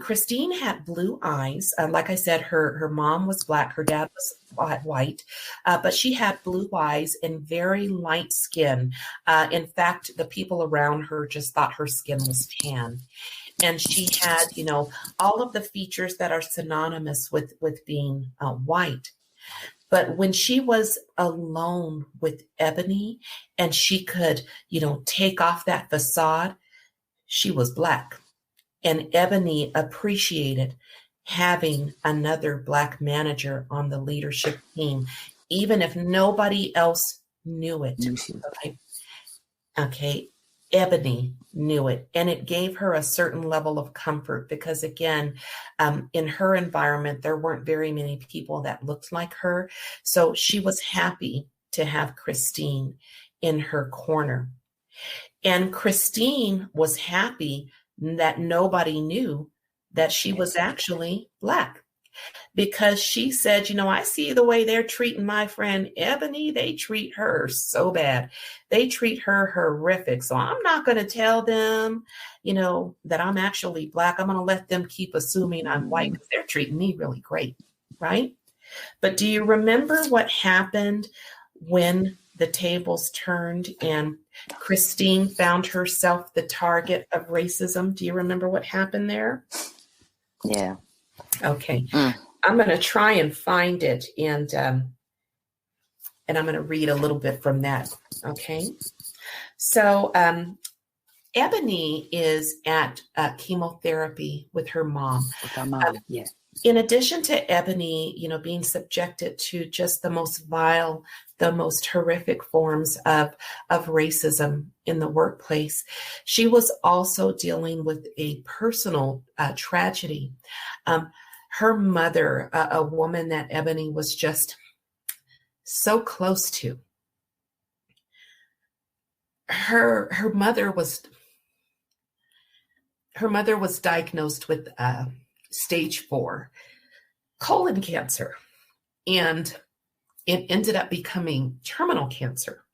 [SPEAKER 3] Christine had blue eyes. Like I said, her mom was Black, her dad was white, but she had blue eyes and very light skin. In fact, the people around her just thought her skin was tan. And she had, all of the features that are synonymous with being white. But when she was alone with Ebony and she could, take off that facade, she was Black. And Ebony appreciated having another Black manager on the leadership team, even if nobody else knew it. Okay. Ebony knew it, and it gave her a certain level of comfort because, again, in her environment, there weren't very many people that looked like her. So she was happy to have Christine in her corner. And Christine was happy that nobody knew that she was actually Black. Because she said, I see the way they're treating my friend Ebony. They treat her so bad. They treat her horrific. So I'm not going to tell them, that I'm actually Black. I'm going to let them keep assuming I'm white because they're treating me really great. Right. But do you remember what happened when the tables turned and Christine found herself the target of racism? Do you remember what happened there?
[SPEAKER 2] Yeah.
[SPEAKER 3] Okay. I'm going to try and find it and I'm going to read a little bit from that. Okay. So Ebony is at chemotherapy with her mom.
[SPEAKER 2] With her mom, yes.
[SPEAKER 3] In addition to Ebony, being subjected to just the most vile, the most horrific forms of racism in the workplace, she was also dealing with a personal tragedy. Her mother, a woman that Ebony was just so close to, her mother was diagnosed with stage 4 colon cancer, and it ended up becoming terminal cancer.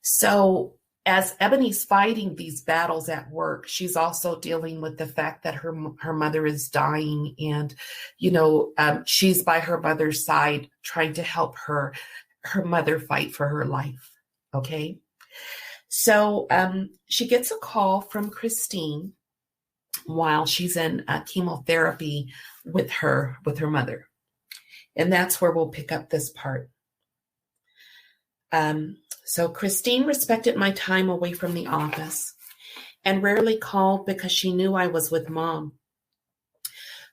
[SPEAKER 3] So as Ebony's fighting these battles at work, she's also dealing with the fact that her mother is dying, and she's by her mother's side trying to help her mother fight for her life. Okay, so she gets a call from Christine while she's in chemotherapy with her mother, and that's where we'll pick up this part. So Christine respected my time away from the office and rarely called because she knew I was with Mom.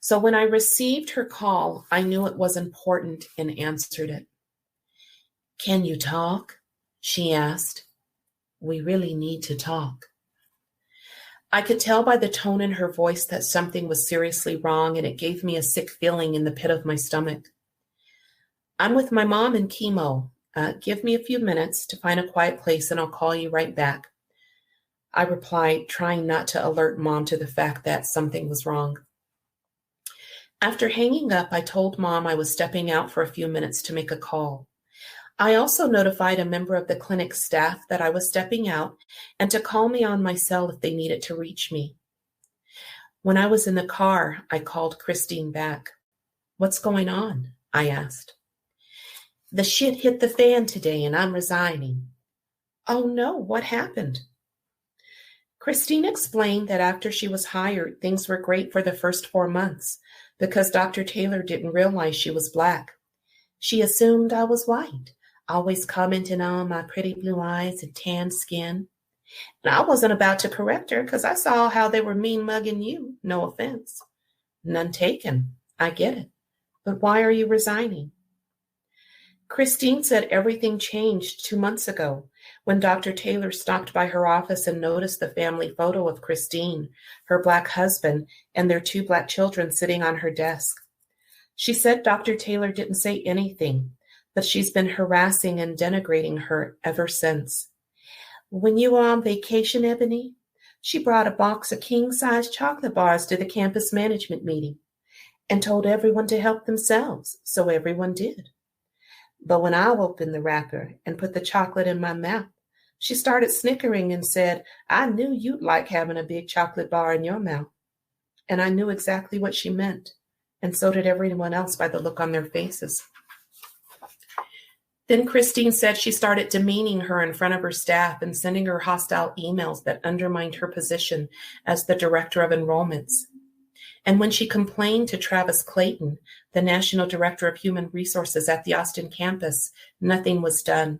[SPEAKER 3] So when I received her call, I knew it was important and answered it. "Can you talk?" she asked. "We really need to talk." I could tell by the tone in her voice that something was seriously wrong, and it gave me a sick feeling in the pit of my stomach. "I'm with my mom in chemo. Give me a few minutes to find a quiet place and I'll call you right back," I replied, trying not to alert Mom to the fact that something was wrong. After hanging up, I told Mom I was stepping out for a few minutes to make a call. I also notified a member of the clinic staff that I was stepping out and to call me on my cell if they needed to reach me. When I was in the car, I called Christine back. "What's going on?" I asked. "The shit hit the fan today and I'm resigning." "Oh no, what happened?" Christine explained that after she was hired, things were great for the first 4 months because Dr. Taylor didn't realize she was Black. She assumed I was white, always commenting on my pretty blue eyes and tan skin. And I wasn't about to correct her because I saw how they were mean mugging you, no offense. "None taken. I get it. But why are you resigning?" Christine said everything changed 2 months ago when Dr. Taylor stopped by her office and noticed the family photo of Christine, her Black husband, and their 2 Black children sitting on her desk. She said Dr. Taylor didn't say anything, but she's been harassing and denigrating her ever since. "When you were on vacation, Ebony, she brought a box of king-size chocolate bars to the campus management meeting and told everyone to help themselves, so everyone did. But when I opened the wrapper and put the chocolate in my mouth, she started snickering and said, 'I knew you'd like having a big chocolate bar in your mouth.' And I knew exactly what she meant, and so did everyone else by the look on their faces." Then Christine said she started demeaning her in front of her staff and sending her hostile emails that undermined her position as the director of enrollments. And when she complained to Travis Clayton, the National Director of Human Resources at the Austin campus, nothing was done.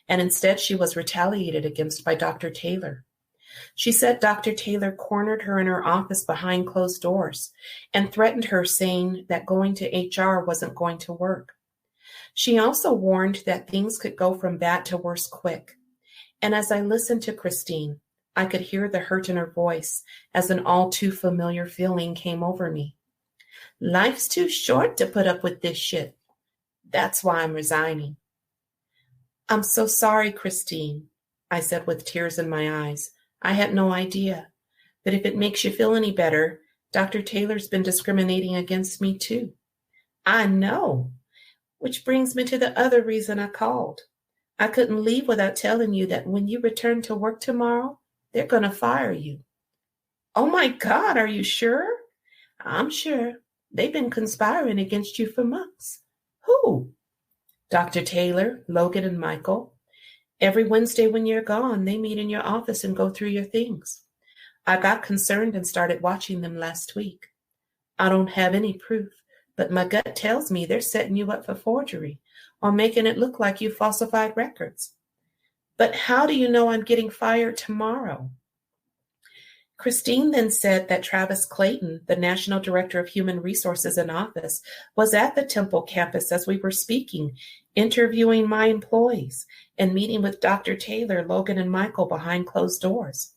[SPEAKER 3] And instead, she was retaliated against by Dr. Taylor. She said Dr. Taylor cornered her in her office behind closed doors and threatened her, saying that going to HR wasn't going to work. She also warned that things could go from bad to worse quick. And as I listened to Christine, I could hear the hurt in her voice as an all too familiar feeling came over me. "Life's too short to put up with this shit. That's why I'm resigning." "I'm so sorry, Christine," I said with tears in my eyes. "I had no idea. But if it makes you feel any better, Dr. Taylor's been discriminating against me too." "I know. Which brings me to the other reason I called. I couldn't leave without telling you that when you return to work tomorrow, they're going to fire you." "Oh my God, are you sure?" "I'm sure. They've been conspiring against you for months." "Who?" "Dr. Taylor, Logan, and Michael. Every Wednesday when you're gone, they meet in your office and go through your things. I got concerned and started watching them last week. I don't have any proof, but my gut tells me they're setting you up for forgery or making it look like you falsified records." "But how do you know I'm getting fired tomorrow?" Christine then said that Travis Clayton, the National Director of Human Resources in office, was at the Temple campus as we were speaking, interviewing my employees and meeting with Dr. Taylor, Logan, and Michael behind closed doors.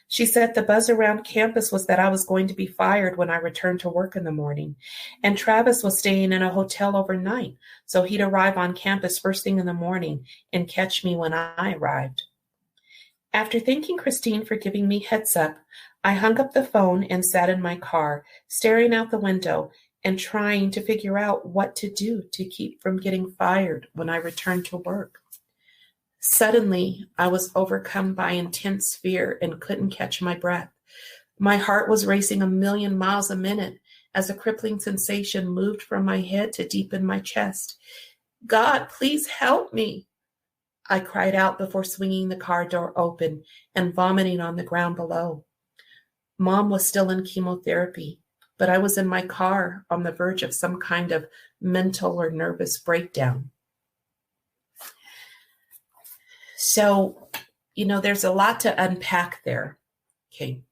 [SPEAKER 3] She said the buzz around campus was that I was going to be fired when I returned to work in the morning, and Travis was staying in a hotel overnight, so he'd arrive on campus first thing in the morning and catch me when I arrived. After thanking Christine for giving me heads up, I hung up the phone and sat in my car, staring out the window and trying to figure out what to do to keep from getting fired when I returned to work. Suddenly, I was overcome by intense fear and couldn't catch my breath. My heart was racing 1,000,000 miles a minute as a crippling sensation moved from my head to deep in my chest. God, please help me, I cried out before swinging the car door open and vomiting on the ground below. Mom was still in chemotherapy, but I was in my car on the verge of some kind of mental or nervous breakdown. So, there's a lot to unpack there. Okay.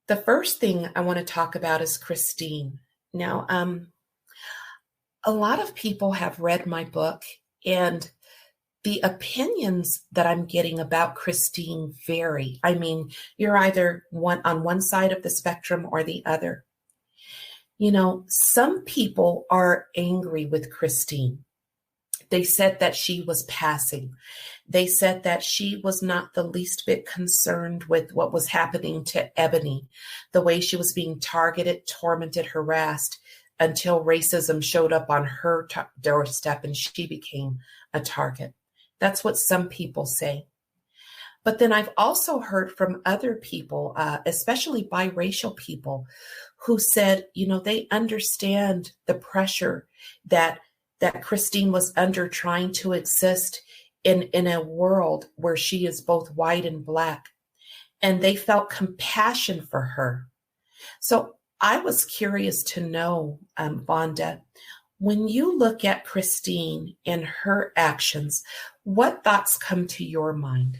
[SPEAKER 3] The first thing I want to talk about is Christine. Now, a lot of people have read my book, and the opinions that I'm getting about Christine vary. I mean, you're either on one side of the spectrum or the other. Some people are angry with Christine. They said that she was passing. They said that she was not the least bit concerned with what was happening to Ebony, the way she was being targeted, tormented, harassed, until racism showed up on her doorstep and she became a target. That's what some people say. But then I've also heard from other people, especially biracial people, who said, they understand the pressure that Christine was under trying to exist in a world where she is both white and Black. And they felt compassion for her. So I was curious to know, Vonda, when you look at Christine and her actions, what thoughts come to your mind?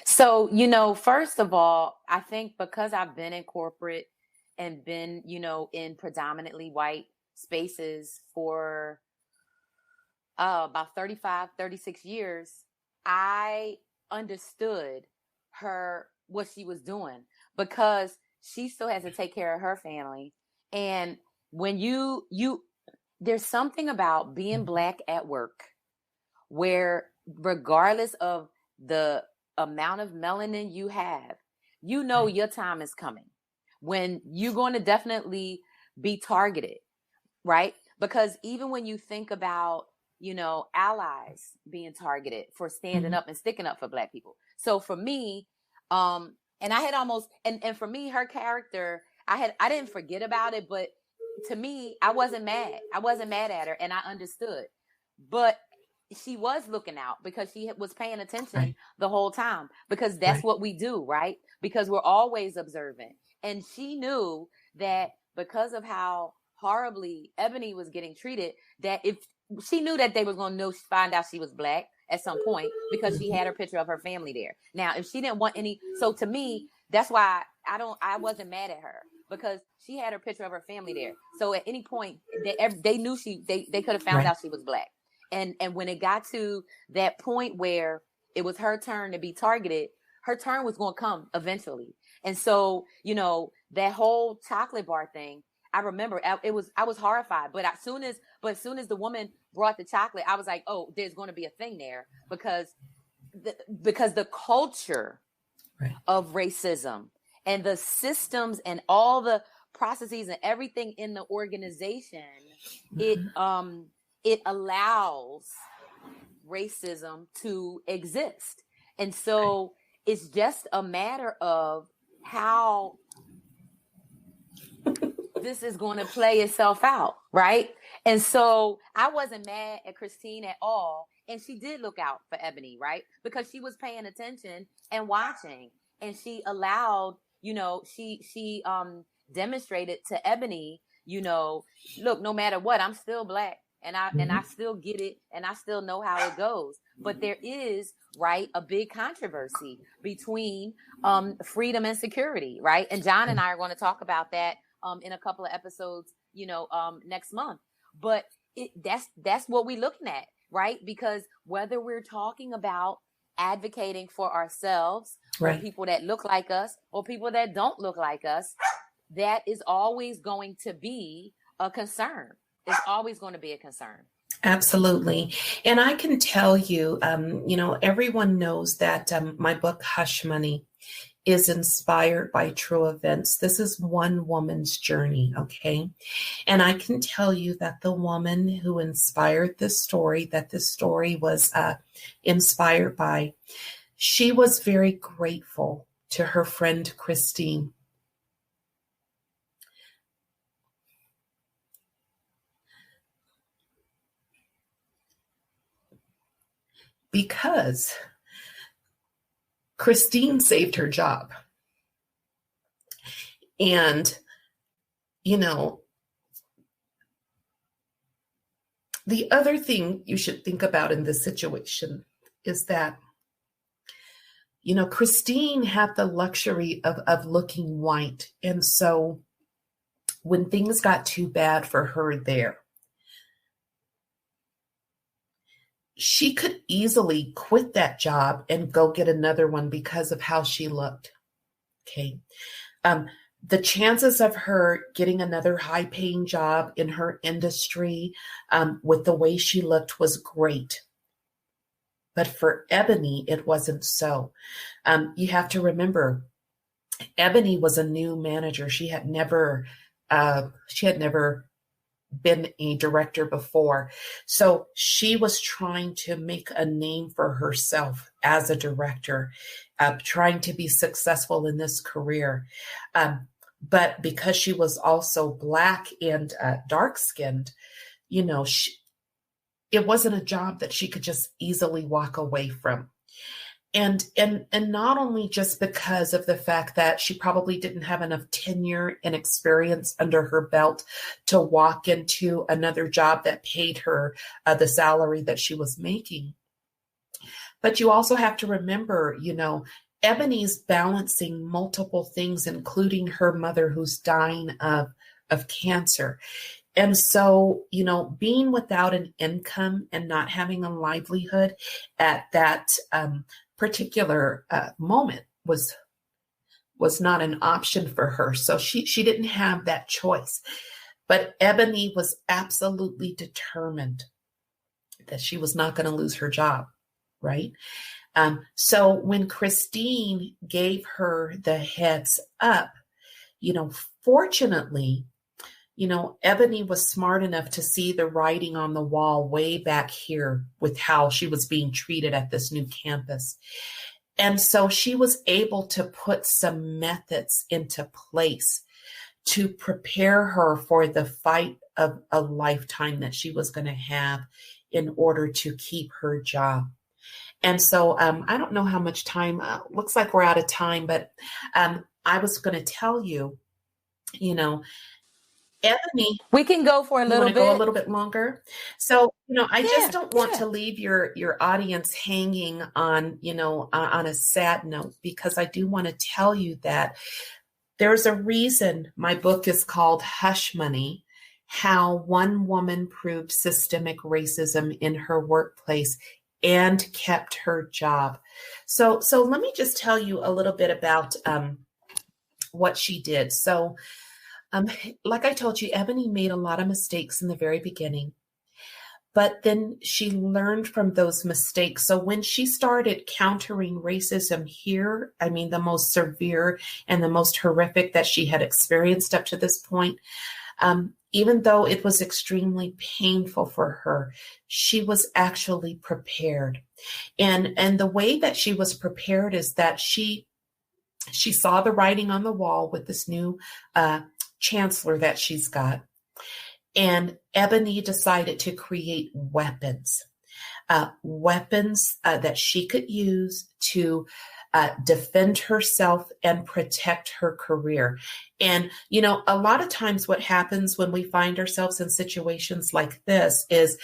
[SPEAKER 2] So, first of all, I think because I've been in corporate and been, in predominantly white spaces for about 35, 36 years, I understood what she was doing, because she still has to take care of her family. And when there's something about being Black at work where, regardless of the amount of melanin you have, your time is coming when you're going to definitely be targeted, right? Because even when you think about, allies being targeted for standing up and sticking up for Black people. So for me, and I had almost, and for me, her character, I didn't forget about it, but to me, I wasn't mad. I wasn't mad at her, and I understood. But she was looking out because she was paying attention the whole time, because that's what we do, right? Because we're always observant. And she knew that because of how horribly Ebony was getting treated, that if she knew that they was going to find out she was Black at some point, because she had her picture of her family there. Now, if she didn't want so to me, that's why I wasn't mad at her, because she had her picture of her family there. So at any point, they knew they could have found out she was Black. And when it got to that point where it was her turn to be targeted, her turn was going to come eventually. And so, that whole chocolate bar thing, I remember I was horrified, but as soon as the woman brought the chocolate, I was like, oh, there's going to be a thing there, because the culture of racism and the systems and all the processes and everything in the organization, it allows racism to exist. And so it's just a matter of how this is going to play itself out, right? And so I wasn't mad at Christine at all. And she did look out for Ebony, right? Because she was paying attention and watching. And she allowed, she demonstrated to Ebony, look, no matter what, I'm still Black. And I still get it, and I still know how it goes. But there is, a big controversy between freedom and security, right? And John and I are going to talk about that in a couple of episodes, next month. But that's what we're looking at, right? Because whether we're talking about advocating for ourselves, or people that look like us, or people that don't look like us, that is always going to be a concern. It's always going to be a concern.
[SPEAKER 3] Absolutely. And I can tell you, everyone knows that my book, Hush Money, is inspired by true events. This is one woman's journey, okay? And I can tell you that the woman who inspired this story, that this story was inspired by, she was very grateful to her friend Christine. Because Christine saved her job. And, you know, the other thing you should think about in this situation is that, you know, Christine had the luxury of looking white. And so when things got too bad for her there, she could easily quit that job and go get another one because of how she looked. Okay. The chances of her getting another high-paying job in her industry with the way she looked was great. But for Ebony, it wasn't so. You have to remember, Ebony was a new manager. She had never been a director before. So she was trying to make a name for herself as a director, trying to be successful in this career. But because she was also Black and dark-skinned, you know, it wasn't a job that she could just easily walk away from. And not only just because of the fact that she probably didn't have enough tenure and experience under her belt to walk into another job that paid her the salary that she was making. But you also have to remember, you know, Ebony's balancing multiple things, including her mother who's dying of cancer. And so, you know, being without an income and not having a livelihood at that particular moment was not an option for her. So she didn't have that choice. But Ebony was absolutely determined that she was not going to lose her job, right? So when Christine gave her the heads up, you know, fortunately, you know, Ebony was smart enough to see the writing on the wall way back here with how she was being treated at this new campus. And so she was able to put some methods into place to prepare her for the fight of a lifetime that she was going to have in order to keep her job. And so I don't know how much time, looks like we're out of time, but I was going to tell you, you know, Ebony,
[SPEAKER 2] we can go for a little bit.
[SPEAKER 3] Go a little bit longer. So, you know, I just don't want to leave your audience hanging on, you know, on a sad note, because I do want to tell you that there's a reason my book is called Hush Money: How One Woman Proved Systemic Racism in Her Workplace and Kept Her Job. So let me just tell you a little bit about what she did. So, like I told you, Ebony made a lot of mistakes in the very beginning, but then she learned from those mistakes. So when she started countering racism here, I mean, the most severe and the most horrific that she had experienced up to this point, even though it was extremely painful for her, she was actually prepared. And the way that she was prepared is that she saw the writing on the wall with this new chancellor that she's got. And Ebony decided to create weapons that she could use to defend herself and protect her career. And, you know, a lot of times what happens when we find ourselves in situations like this is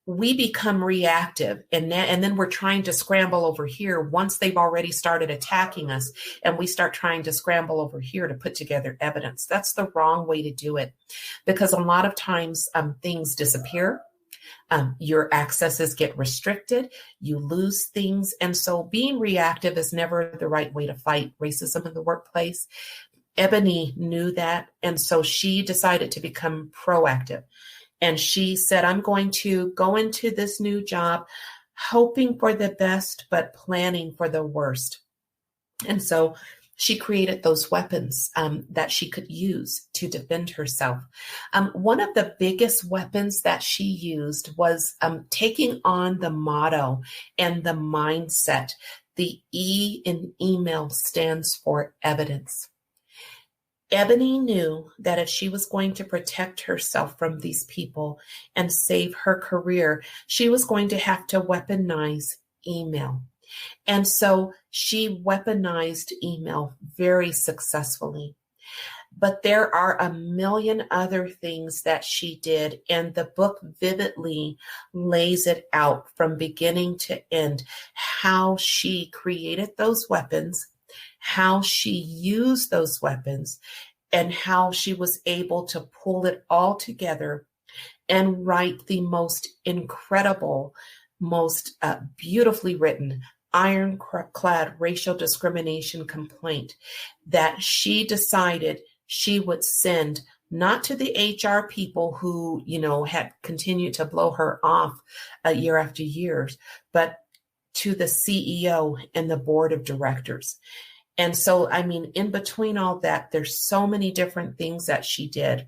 [SPEAKER 3] we become reactive, and then we're trying to scramble over here once they've already started attacking us, and we start trying to scramble over here to put together evidence. That's the wrong way to do it, because a lot of times things disappear. Your accesses get restricted, you lose things. And so being reactive is never the right way to fight racism in the workplace. Ebony knew that, and so she decided to become proactive. And she said, I'm going to go into this new job hoping for the best, but planning for the worst. And so she created those weapons that she could use to defend herself. One of the biggest weapons that she used was taking on the motto and the mindset. The E in email stands for evidence. Ebony knew that if she was going to protect herself from these people and save her career, she was going to have to weaponize email. And so she weaponized email very successfully. But there are a million other things that she did, and the book vividly lays it out from beginning to end, how she created those weapons, how she used those weapons, and how she was able to pull it all together and write the most incredible, most beautifully written, ironclad racial discrimination complaint that she decided she would send not to the HR people who, had continued to blow her off year after year, but to the CEO and the board of directors. And so, in between all that, there's so many different things that she did.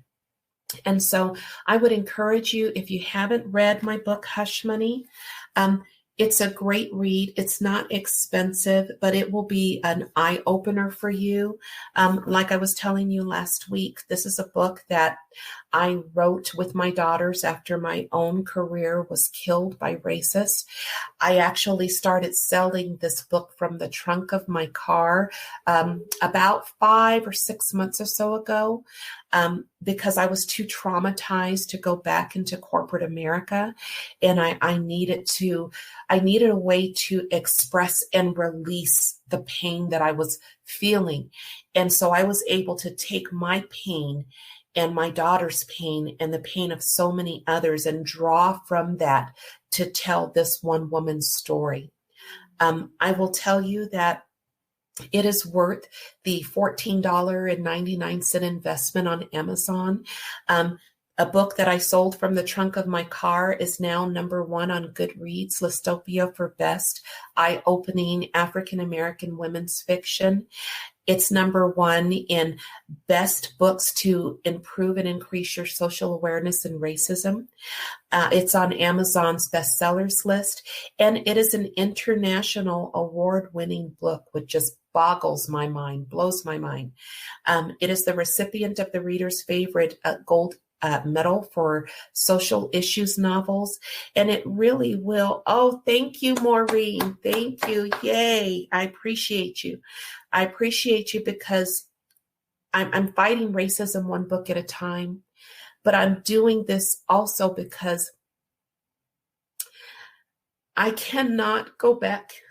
[SPEAKER 3] And so I would encourage you, if you haven't read my book, Hush Money, it's a great read. It's not expensive, but it will be an eye opener for you. Like I was telling you last week, this is a book that I wrote with my daughters after my own career was killed by racists. I actually started selling this book from the trunk of my car about 5 or 6 months or so ago. Because I was too traumatized to go back into corporate America. And I needed a way to express and release the pain that I was feeling. And so I was able to take my pain and my daughter's pain and the pain of so many others and draw from that to tell this one woman's story. I will tell you that it is worth the $14.99 investment on Amazon. A book that I sold from the trunk of my car is now #1 on Goodreads, Listopia for Best Eye-Opening African-American Women's Fiction. It's #1 in Best Books to Improve and Increase Your Social Awareness and Racism. It's on Amazon's bestsellers list, and it is an international award-winning book, which just boggles my mind, blows my mind. It is the recipient of the reader's favorite gold medal for social issues novels. And it really will. Oh, thank you, Maureen. Thank you. Yay. I appreciate you. I appreciate you because I'm fighting racism one book at a time. But I'm doing this also because I cannot go back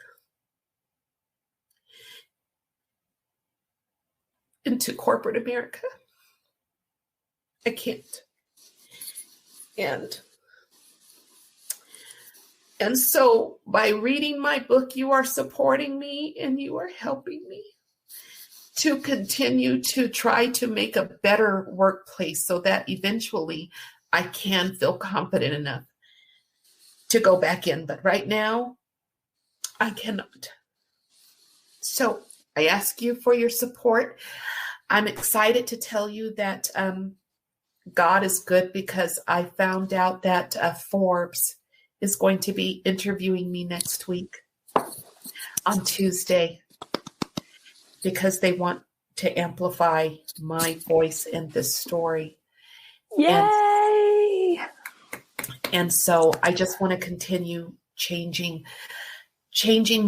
[SPEAKER 3] into corporate America. I can't. And so by reading my book, you are supporting me and you are helping me to continue to try to make a better workplace so that eventually I can feel confident enough to go back in. But right now, I cannot. So I ask you for your support. I'm excited to tell you that God is good because I found out that Forbes is going to be interviewing me next week on Tuesday because they want to amplify my voice in this story.
[SPEAKER 2] Yay!
[SPEAKER 3] And so I just want to continue changing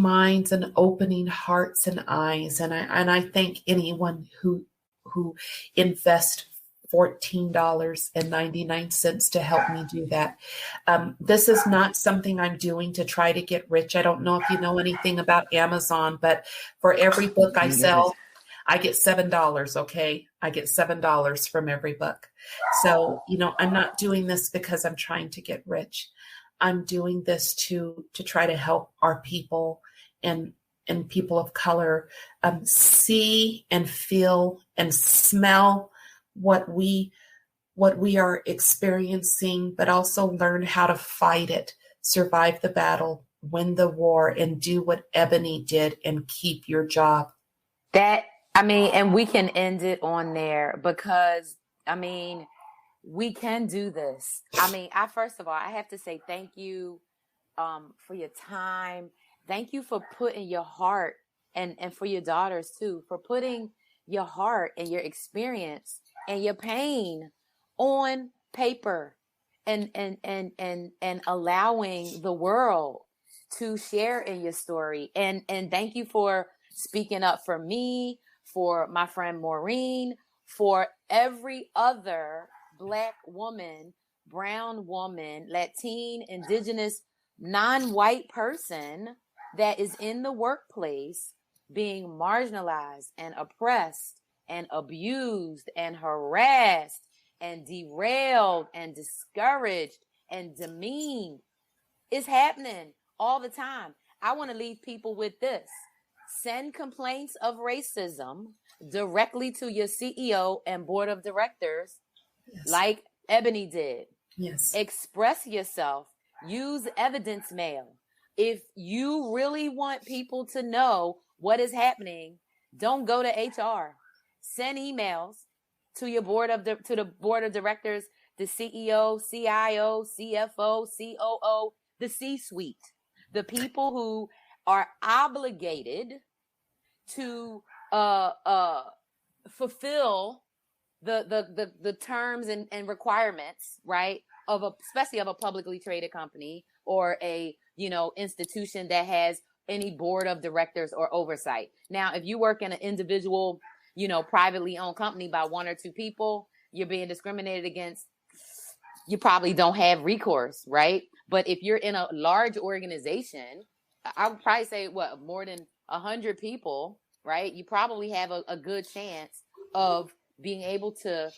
[SPEAKER 3] minds and opening hearts and eyes. And I thank anyone who invest $14.99 to help me do that. This is not something I'm doing to try to get rich. I don't know if you know anything about Amazon, but for every book I sell, I get $7. Okay. I get $7 from every book. So, I'm not doing this because I'm trying to get rich. I'm doing this to try to help our people and people of color see and feel and smell what we are experiencing, but also learn how to fight it, survive the battle, win the war, and do what Ebony did and keep your job.
[SPEAKER 2] That I mean, and we can end it on there because, I mean, we can do this. I mean, first of all, I have to say thank you for your time. Thank you for putting your heart and for your daughters too, for putting your heart and your experience and your pain on paper and allowing the world to share in your story. And thank you for speaking up for me, for my friend Maureen, for every other Black woman, brown woman, Latin, indigenous, non-white person that is in the workplace being marginalized and oppressed and abused and harassed and derailed and discouraged and demeaned. It's happening all the time. I want to leave people with this. Send complaints of racism directly to your CEO and board of directors, yes, like Ebony did.
[SPEAKER 3] Yes.
[SPEAKER 2] Express yourself. Use evidence mail. If you really want people to know what is happening, don't go to HR. Send emails to your to the board of directors, the CEO, CIO, CFO, COO, the C-suite, the people who are obligated to fulfill the terms and requirements, right, especially of a publicly traded company or a institution that has any board of directors or oversight. Now, if you work in an individual, privately owned company by one or two people, you're being discriminated against. You probably don't have recourse, right? But if you're in a large organization, I would probably say more than 100 people, right? You probably have a good chance of being able to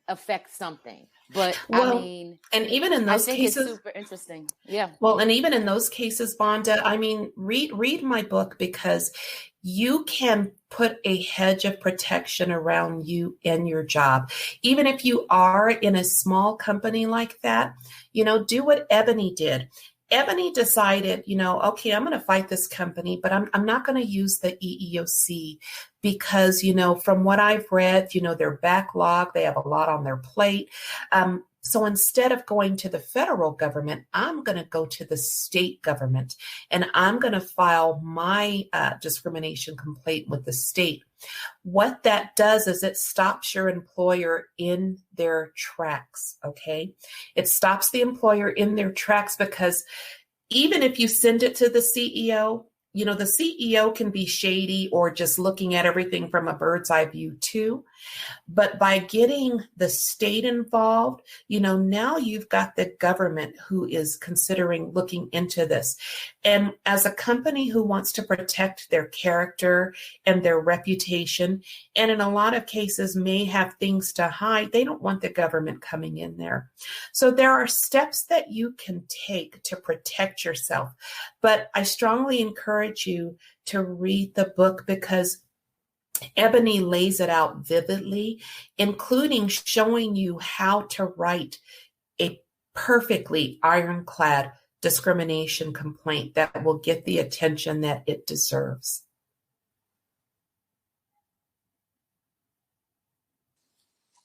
[SPEAKER 2] affect something. But
[SPEAKER 3] well,
[SPEAKER 2] I mean,
[SPEAKER 3] and even in those cases,
[SPEAKER 2] it's super interesting. Yeah.
[SPEAKER 3] Well, and even in those cases, Vonda, I mean, read my book, because you can put a hedge of protection around you and your job. Even if you are in a small company like that, do what Ebony did. Ebony decided, okay, I'm going to fight this company, but I'm not going to use the EEOC because, from what I've read, they're backlogged. They have a lot on their plate. So instead of going to the federal government, I'm going to go to the state government, and I'm going to file my discrimination complaint with the state. What that does is it stops your employer in their tracks, okay? It stops the employer in their tracks, because even if you send it to the CEO, the CEO can be shady or just looking at everything from a bird's eye view too. But by getting the state involved, now you've got the government who is considering looking into this. And as a company who wants to protect their character and their reputation, and in a lot of cases may have things to hide, they don't want the government coming in there. So there are steps that you can take to protect yourself. But I strongly encourage you to read the book, because Ebony lays it out vividly, including showing you how to write a perfectly ironclad discrimination complaint that will get the attention that it deserves.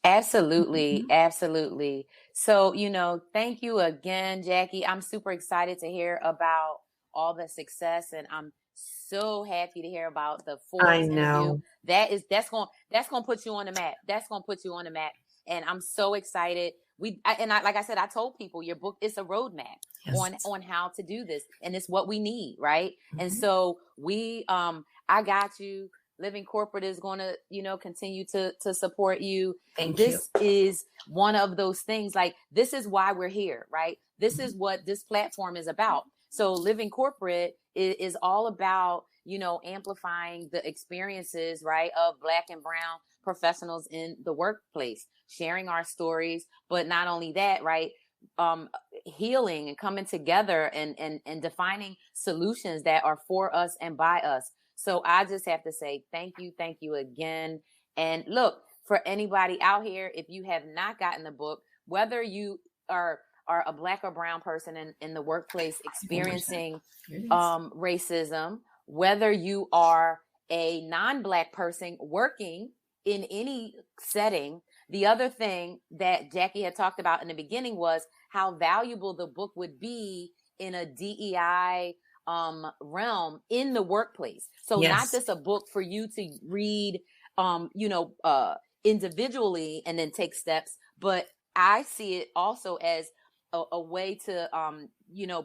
[SPEAKER 2] Absolutely. Mm-hmm. Absolutely. So, thank you again, Jackie. I'm super excited to hear about all the success, and I'm so happy to hear about the Forbes interview. That's going to put you on the map. That's going to put you on the map. And I'm so excited. Like I said, I told people your book is a roadmap, yes, on how to do this. And it's what we need. Right. Mm-hmm. And so I got you. Living Corporate is going to, continue to support you.
[SPEAKER 3] Thank
[SPEAKER 2] this
[SPEAKER 3] you.
[SPEAKER 2] Is one of those things. Like, this is why we're here. Right. This mm-hmm. is what this platform is about. So Living Corporate is all about, amplifying the experiences, right, of Black and brown professionals in the workplace, sharing our stories. But not only that, right, healing and coming together and defining solutions that are for us and by us. So I just have to say thank you again. And look, for anybody out here, if you have not gotten the book, whether you are a Black or brown person in the workplace experiencing racism, whether you are a non-Black person working in any setting. The other thing that Jacquie had talked about in the beginning was how valuable the book would be in a DEI realm in the workplace. So not just a book for you to read, individually and then take steps, but I see it also as a way to,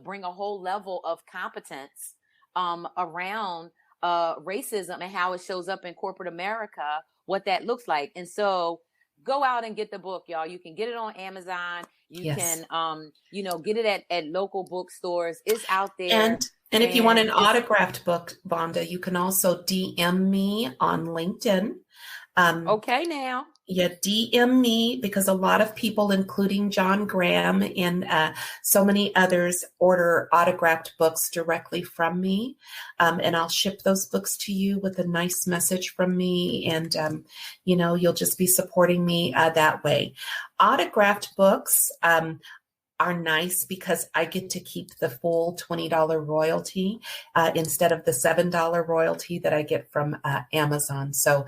[SPEAKER 2] bring a whole level of competence around racism and how it shows up in corporate America, what that looks like. And so go out and get the book, y'all. You can get it on Amazon. You can, get it at local bookstores. It's out there.
[SPEAKER 3] And if you want an autographed book, Vonda, you can also DM me on LinkedIn.
[SPEAKER 2] Okay, now.
[SPEAKER 3] Yeah, DM me, because a lot of people, including John Graham and so many others, order autographed books directly from me. And I'll ship those books to you with a nice message from me. And, you'll just be supporting me that way. Autographed books are nice because I get to keep the full $20 royalty instead of the $7 royalty that I get from Amazon. So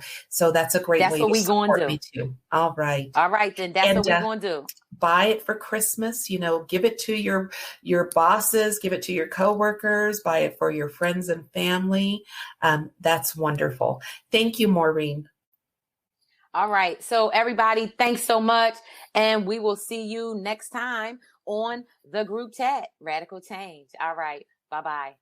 [SPEAKER 3] that's a great way to support me too. All right.
[SPEAKER 2] Then that's what we're going to do.
[SPEAKER 3] Buy it for Christmas, give it to your bosses, give it to your coworkers, buy it for your friends and family. That's wonderful. Thank you, Maureen.
[SPEAKER 2] All right. So everybody, thanks so much. And we will see you next time on the group chat, Radical Change. All right. Bye-bye.